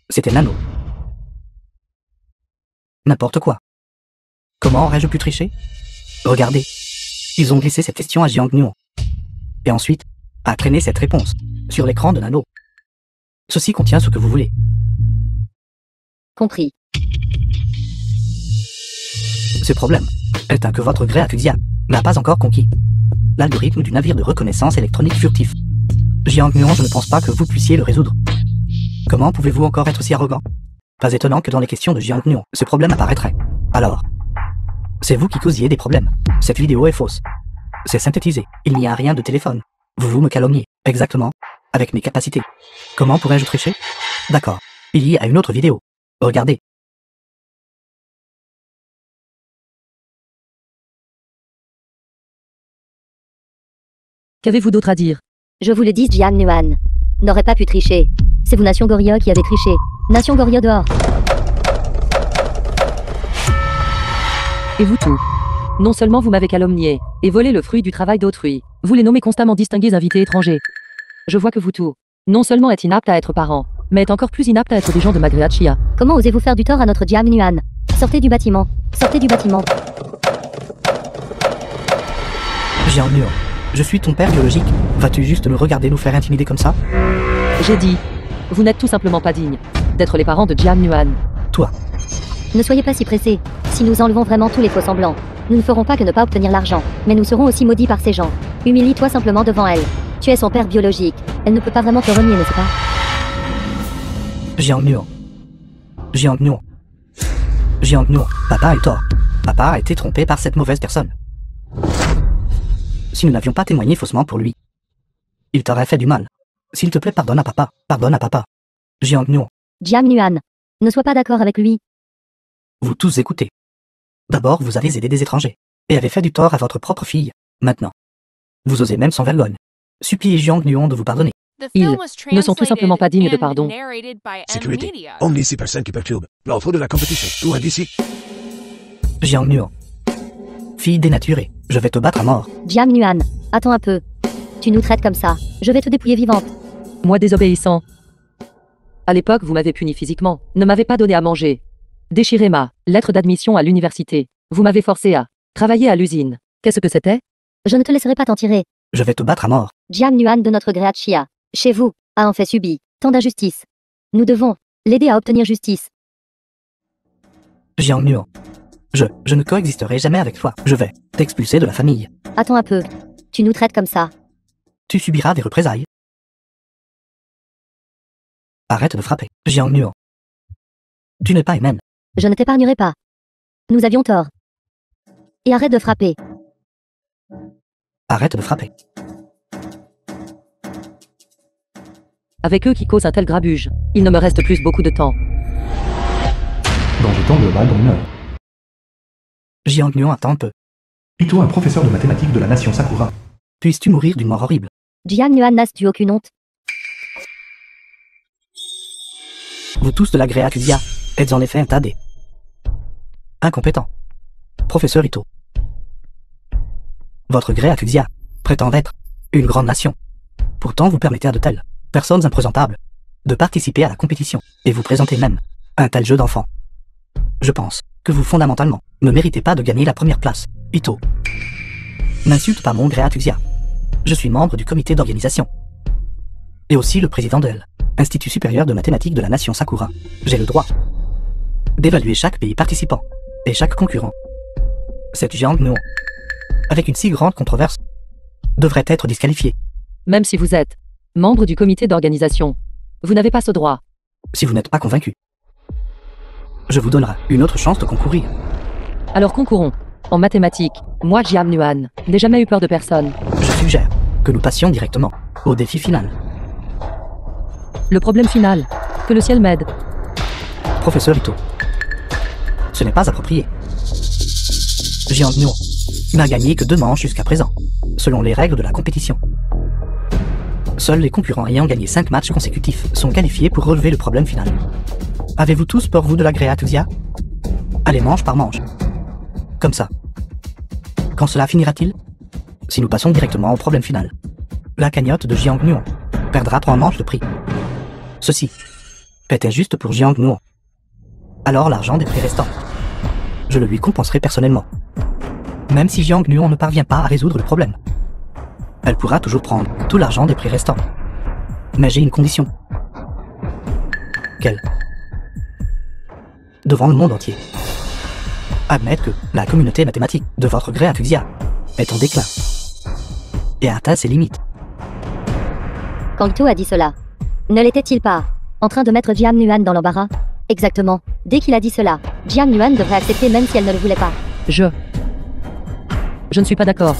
C'était Nano. N'importe quoi. Comment aurais-je pu tricher? Regardez. Ils ont glissé cette question à Jiang Nuon. Et ensuite, a traîné cette réponse sur l'écran de Nano. Ceci contient ce que vous voulez. Compris. Ce problème est un que votre Gréacusia n'a pas encore conquis. L'algorithme du navire de reconnaissance électronique furtif. Jiang Nuon, je ne pense pas que vous puissiez le résoudre. Comment pouvez-vous encore être si arrogant? Pas étonnant que dans les questions de Jiang Nuon, ce problème apparaîtrait. Alors, c'est vous qui causiez des problèmes. Cette vidéo est fausse. C'est synthétisé. Il n'y a rien de téléphone. Vous me calomniez. Exactement. Avec mes capacités. Comment pourrais-je tricher? D'accord. Il y a une autre vidéo. Regardez. Qu'avez-vous d'autre à dire? Je vous le dis, Jiang Nuan n'aurait pas pu tricher. C'est vous, nation Goryeo, qui avez triché. Nation Goryeo dehors. Et vous tout. Non seulement vous m'avez calomnié et volé le fruit du travail d'autrui, vous les nommez constamment distingués invités étrangers. Je vois que vous tout, non seulement êtes inaptes à être parents, mais êtes encore plus inaptes à être des gens de Magréachia. Comment osez-vous faire du tort à notre Jiang Nuan? Sortez du bâtiment. Sortez du bâtiment. Jiang Nuon, je suis ton père biologique. Vas-tu juste me regarder nous faire intimider comme ça? J'ai dit, vous n'êtes tout simplement pas dignes d'être les parents de Jiang Nuan. Toi. Ne soyez pas si pressés. Si nous enlevons vraiment tous les faux semblants, nous ne ferons pas que ne pas obtenir l'argent, mais nous serons aussi maudits par ces gens. Humilie-toi simplement devant elle. Tu es son père biologique. Elle ne peut pas vraiment te renier, n'est-ce pas? Jiang Nuon. Jiang Nuon. Jiang Nuon. Papa a eu tort. Papa a été trompé par cette mauvaise personne. Si nous n'avions pas témoigné faussement pour lui, il t'aurait fait du mal. S'il te plaît, pardonne à papa. Pardonne à papa. Jiang Nuon. Jiang Nuan, ne sois pas d'accord avec lui. Vous tous écoutez. D'abord, vous avez aidé des étrangers, et avez fait du tort à votre propre fille. Maintenant. Vous osez même sans vergogne supplier Jiang Nuon de vous pardonner. The Ils film was ne sont tout simplement pas dignes de translated pardon. and narrated by Sécurité. Media. Only 6 personnes qui perturbent l'ordre de la compétition. Loin d'ici. Jiang Nuon. Fille dénaturée, je vais te battre à mort. Jiang Nuan, attends un peu. Tu nous traites comme ça. Je vais te dépouiller vivante. Moi désobéissant. À l'époque, vous m'avez puni physiquement, ne m'avez pas donné à manger. Déchiré ma lettre d'admission à l'université. Vous m'avez forcé à travailler à l'usine. Qu'est-ce que c'était? Je ne te laisserai pas t'en tirer. Je vais te battre à mort. Jiang Nuan de notre gré Chia, chez vous, a en fait subi tant d'injustice. Nous devons l'aider à obtenir justice. Jiang Nuon. Je ne coexisterai jamais avec toi. Je vais t'expulser de la famille. Attends un peu. Tu nous traites comme ça. Tu subiras des représailles. Arrête de frapper. Jiang Nuon. Tu n'es pas humaine. Je ne t'épargnerai pas. Nous avions tort. Et arrête de frapper. Arrête de frapper. Avec eux qui causent un tel grabuge, il ne me reste plus beaucoup de temps. Dans le temps global domineur. Jiang Nuon, attends un peu. Ito, un professeur de mathématiques de la nation Sakura. Puisses-tu mourir d'une mort horrible? Jiang Nuan n'a-tu aucune honte? Vous tous de la gré Akusia êtes en effet un tas incompétents. Professeur Ito. Votre gré Akusia prétend être une grande nation. Pourtant vous permettez à de telles personnes imprésentables de participer à la compétition et vous présentez même un tel jeu d'enfant. Je pense que vous fondamentalement ne méritez pas de gagner la première place. Ito. N'insulte pas mon gré Akusia. Je suis membre du comité d'organisation. Et aussi le président de l'Institut supérieur de mathématiques de la nation Sakura. J'ai le droit d'évaluer chaque pays participant et chaque concurrent. Cette Jiang Nuon, avec une si grande controverse, devrait être disqualifiée. Même si vous êtes membre du comité d'organisation, vous n'avez pas ce droit. Si vous n'êtes pas convaincu, je vous donnerai une autre chance de concourir. Alors concourons. En mathématiques, moi Jiang Nuan, n'ai jamais eu peur de personne. Je suggère que nous passions directement au défi final. Le problème final, que le ciel m'aide. Professeur Ito, ce n'est pas approprié. Jiang Nuon n'a gagné que 2 manches jusqu'à présent, selon les règles de la compétition. Seuls les concurrents ayant gagné 5 matchs consécutifs sont qualifiés pour relever le problème final. Avez-vous tous peur, vous, de la gré Akusia? Allez, manche par manche. Comme ça. Quand cela finira-t-il? Si nous passons directement au problème final, la cagnotte de Jiang Nuon perdra 3 manches de prix. Ceci est injuste pour Jiang Nuon. Alors l'argent des prix restants, je le lui compenserai personnellement. Même si Jiang Nuon ne parvient pas à résoudre le problème, elle pourra toujours prendre tout l'argent des prix restants. Mais j'ai une condition. Quelle? Devant le monde entier, admettre que la communauté mathématique de votre gré Akusia est en déclin et a atteint ses limites. Quand Ito a dit cela, ne l'était-il pas en train de mettre Jiang Nuan dans l'embarras? Exactement. Dès qu'il a dit cela, Jiang Nuan devrait accepter même si elle ne le voulait pas. Je ne suis pas d'accord.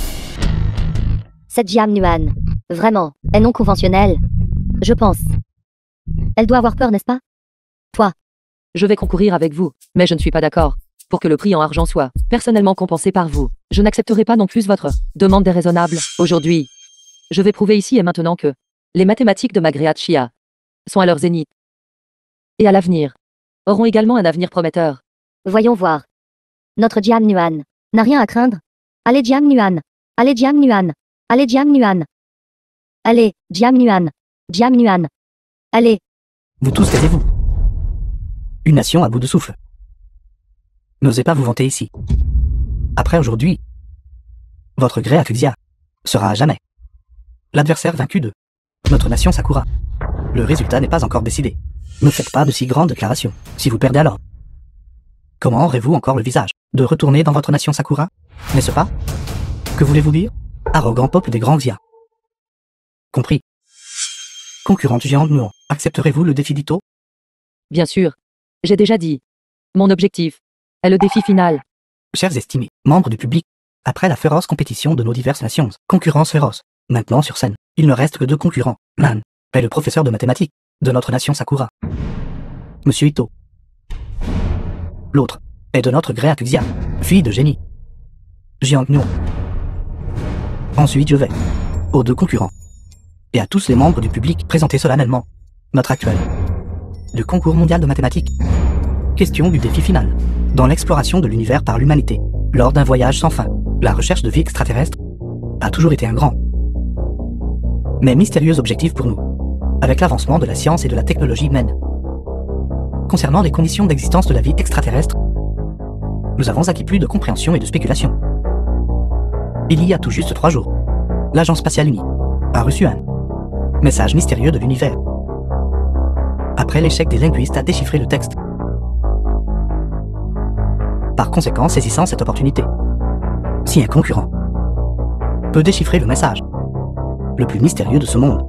Cette Jiang Nuan, vraiment, est non conventionnelle. Je pense. Elle doit avoir peur, n'est-ce pas? Toi. Je vais concourir avec vous, mais je ne suis pas d'accord. Pour que le prix en argent soit personnellement compensé par vous, je n'accepterai pas non plus votre demande déraisonnable. Aujourd'hui, je vais prouver ici et maintenant que les mathématiques de ma gré Chia sont à leur zénith. Et à l'avenir, auront également un avenir prometteur. Voyons voir. Notre Jiang Nuan n'a rien à craindre. Allez Jiang Nuan. Allez Jiang Nuan. Allez Jiang Nuan. Allez, Jiang Nuan. Jiang Nuan. Allez. Vous tous taisez-vous. Une nation à bout de souffle. N'osez pas vous vanter ici. Après aujourd'hui, votre gré Akusia sera à jamais l'adversaire vaincu de notre nation Sakura. Le résultat n'est pas encore décidé. Ne faites pas de si grandes déclarations. Si vous perdez alors, comment aurez-vous encore le visage de retourner dans votre nation Sakura? N'est-ce pas? Que voulez-vous dire? Arrogant peuple des grands Xia. Compris. Concurrente Jiang Nuon, accepterez-vous le défi d'Ito? Bien sûr. J'ai déjà dit. Mon objectif est le défi final. Chers estimés, membres du public, après la féroce compétition de nos diverses nations, concurrence féroce, maintenant sur scène, il ne reste que 2 concurrents. L'un est le professeur de mathématiques de notre nation Sakura, Monsieur Ito. L'autre est de notre gré Akusia, fille de génie, Jiang Nuon. Ensuite, je vais aux deux concurrents et à tous les membres du public présenter solennellement notre actuel du concours mondial de mathématiques. Question du défi final. Dans l'exploration de l'univers par l'humanité, lors d'un voyage sans fin, la recherche de vie extraterrestre a toujours été un grand, mais mystérieux objectif pour nous, avec l'avancement de la science et de la technologie humaine. Concernant les conditions d'existence de la vie extraterrestre, nous avons acquis plus de compréhension et de spéculation. Il y a tout juste 3 jours, l'Agence spatiale unie a reçu un message mystérieux de l'univers. Après l'échec des linguistes à déchiffrer le texte. Par conséquent, saisissant cette opportunité, si un concurrent peut déchiffrer le message le plus mystérieux de ce monde,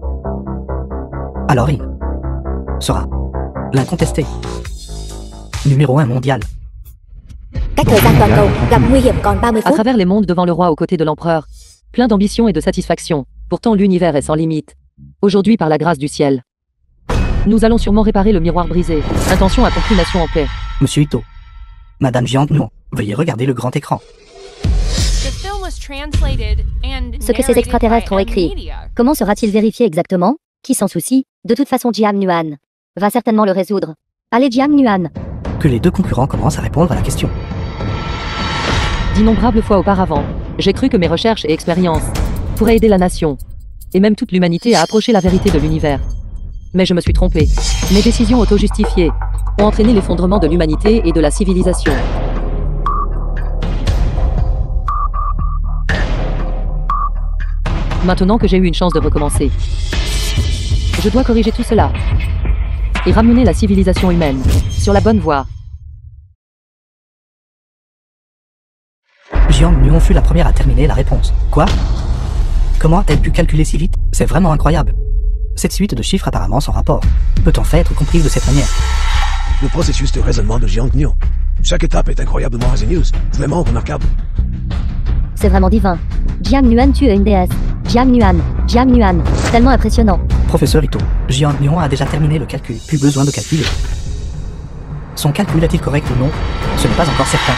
alors il sera l'incontesté numéro 1 mondial. Cách thời gian toàn cầu gặp nguy hiểm còn 30 À phút. travers les mondes devant le roi aux côtés de l'empereur, plein d'ambition et de satisfaction, pourtant l'univers est sans limite. Aujourd'hui par la grâce du ciel, nous allons sûrement réparer le miroir brisé. Intention accomplie, nation en paix. Monsieur Ito, Madame Jiang Nuon, veuillez regarder le grand écran. The film was translated and Ce que ces narrated extraterrestres by ont écrit. Media. Comment sera-t-il vérifié exactement? Qui s'en soucie? De toute façon, Jiang Nuan va certainement le résoudre. Allez, Jiang Nuan. Que les deux concurrents commencent à répondre à la question. D'innombrables fois auparavant, j'ai cru que mes recherches et expériences pourraient aider la nation, et même toute l'humanité à approcher la vérité de l'univers. Mais je me suis trompé. Mes décisions auto-justifiées ont entraîné l'effondrement de l'humanité et de la civilisation. Maintenant que j'ai eu une chance de recommencer, je dois corriger tout cela et ramener la civilisation humaine sur la bonne voie. Jiang Nuon fut la première à terminer la réponse. Quoi? Comment a-t-elle pu calculer si vite? C'est vraiment incroyable. Cette suite de chiffres apparemment sans rapport peut en fait être comprise de cette manière. Le processus de raisonnement de Jiang Nuon. Chaque étape est incroyablement ingénieuse, vraiment remarquable. C'est vraiment divin. Jiang Nuan tue une déesse. Jiang Nuan. Tellement impressionnant. Professeur Ito, Jiang Nuon a déjà terminé le calcul. Plus besoin de calculer. Son calcul est-il correct ou non? Ce n'est pas encore certain.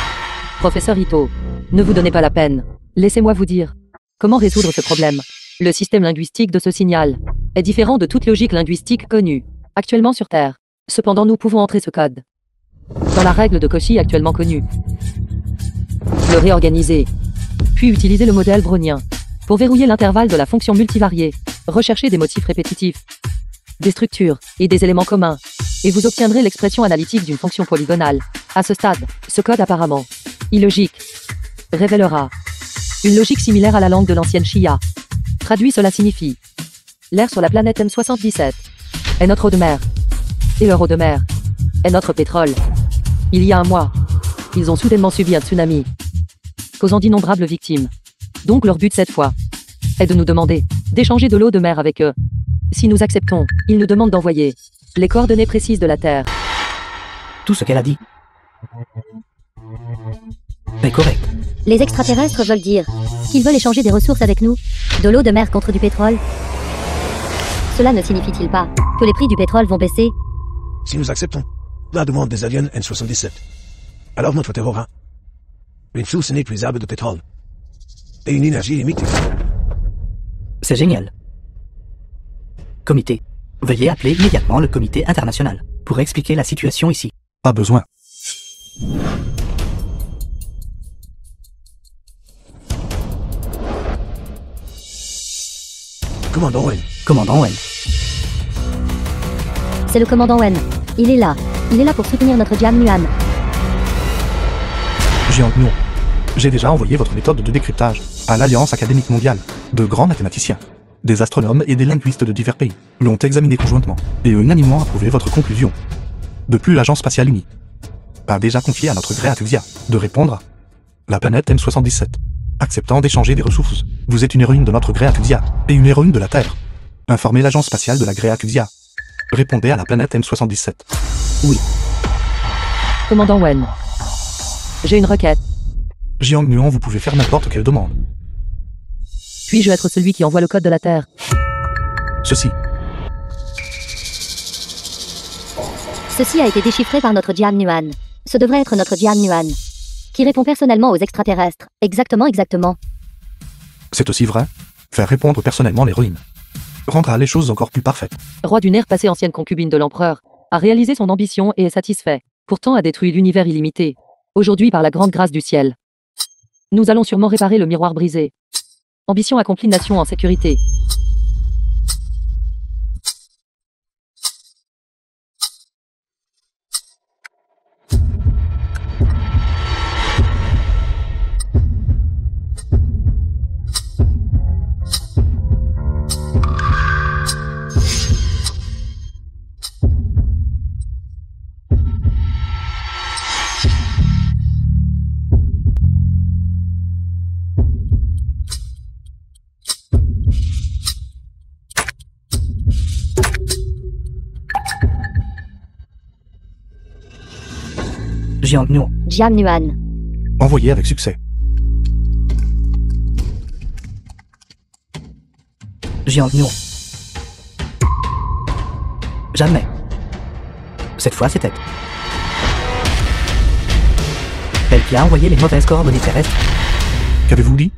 Professeur Ito, ne vous donnez pas la peine. Laissez-moi vous dire. Comment résoudre ce problème? Le système linguistique de ce signal est différent de toute logique linguistique connue actuellement sur Terre. Cependant, nous pouvons entrer ce code dans la règle de Cauchy actuellement connue, le réorganiser, puis utiliser le modèle brownien pour verrouiller l'intervalle de la fonction multivariée, rechercher des motifs répétitifs, des structures et des éléments communs, et vous obtiendrez l'expression analytique d'une fonction polygonale. À ce stade, ce code apparemment illogique révélera une logique similaire à la langue de l'ancienne Chia. Traduit, cela signifie: l'air sur la planète M77 est notre eau de mer, et leur eau de mer est notre pétrole. Il y a un mois, ils ont soudainement subi un tsunami, causant d'innombrables victimes. Donc leur but cette fois est de nous demander d'échanger de l'eau de mer avec eux. Si nous acceptons, ils nous demandent d'envoyer les coordonnées précises de la Terre. Tout ce qu'elle a dit est correct. Les extraterrestres veulent dire qu'ils veulent échanger des ressources avec nous, de l'eau de mer contre du pétrole. Cela ne signifie-t-il pas que les prix du pétrole vont baisser? Si nous acceptons la demande des aliens N77, alors notre Terre aura une source inépuisable de pétrole et une énergie illimitée. C'est génial. Comité. Veuillez appeler immédiatement le comité international pour expliquer la situation ici. Pas besoin. Commandant Wen. Commandant Wen. C'est le commandant Wen. Il est là. Il est là pour soutenir notre Jiang Nuan. Jiang Nuon, j'ai déjà envoyé votre méthode de décryptage à l'Alliance académique mondiale. De grands mathématiciens, des astronomes et des linguistes de divers pays l'ont examiné conjointement et unanimement approuvé votre conclusion. De plus, l'Agence spatiale unie a déjà confié à notre Great Xia de répondre à la planète M77, acceptant d'échanger des ressources. Vous êtes une héroïne de notre Great Xia et une héroïne de la Terre. Informez l'Agence spatiale de la Great Xia. Répondez à la planète M77. Oui. Commandant Wen, j'ai une requête. Jiang Nuon, vous pouvez faire n'importe quelle demande. Puis-je être celui qui envoie le code de la Terre? Ceci. Ceci a été déchiffré par notre Jiang Nuan. Ce devrait être notre Jiang Nuan, qui répond personnellement aux extraterrestres. Exactement. C'est aussi vrai? Faire répondre personnellement l'héroïne. Rendra les choses encore plus parfaites. Roi du nerf passé ancienne concubine de l'empereur, a réalisé son ambition et est satisfait. Pourtant a détruit l'univers illimité. Aujourd'hui par la grande grâce du ciel. Nous allons sûrement réparer le miroir brisé. Ambition accomplie, nation en sécurité. Jiang Nuo. Jiang Nuan. Envoyé avec succès. Jiang Nuo. Jamais. Cette fois, c'était elle qui a envoyé les mauvaises coordonnées terrestres. Qu'avez-vous dit?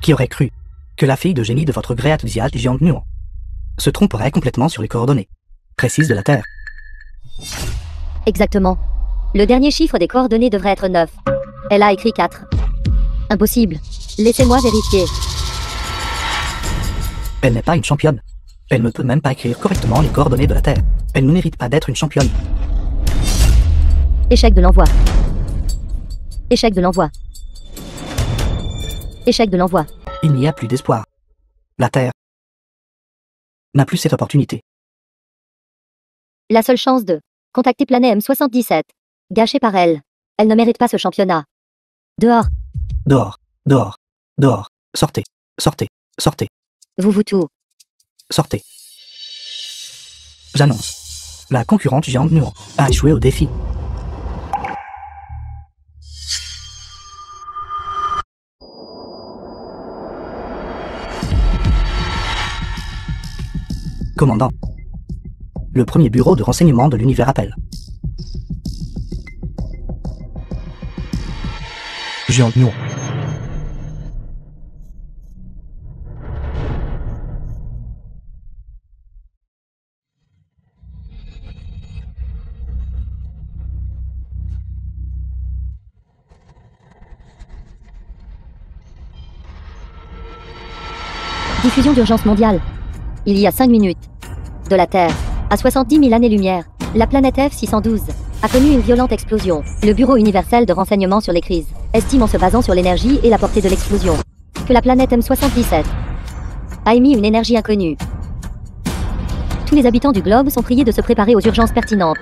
Qui aurait cru que la fille de génie de votre gré enthousiaste Jiang Nuo se tromperait complètement sur les coordonnées précises de la Terre? Exactement. Le dernier chiffre des coordonnées devrait être 9. Elle a écrit 4. Impossible. Laissez-moi vérifier. Elle n'est pas une championne. Elle ne peut même pas écrire correctement les coordonnées de la Terre. Elle ne mérite pas d'être une championne. Échec de l'envoi. Échec de l'envoi. Échec de l'envoi. Il n'y a plus d'espoir. La Terre n'a plus cette opportunité. La seule chance de contacter Planet M77. Gâchée par elle. Elle ne mérite pas ce championnat. Dehors. Dehors, dehors, dehors. Sortez, sortez, sortez, Vous tout. sortez. J'annonce. La concurrente Jiang Nuo a échoué au défi. Commandant. Le premier bureau de renseignement de l'univers appelle. Jiang Nuo. Diffusion d'urgence mondiale. Il y a 5 minutes. De la Terre, à 70 000 années-lumière, la planète F612 a connu une violente explosion. Le Bureau universel de renseignement sur les crises estime en se basant sur l'énergie et la portée de l'explosion que la planète M77 a émis une énergie inconnue. Tous les habitants du globe sont priés de se préparer aux urgences pertinentes.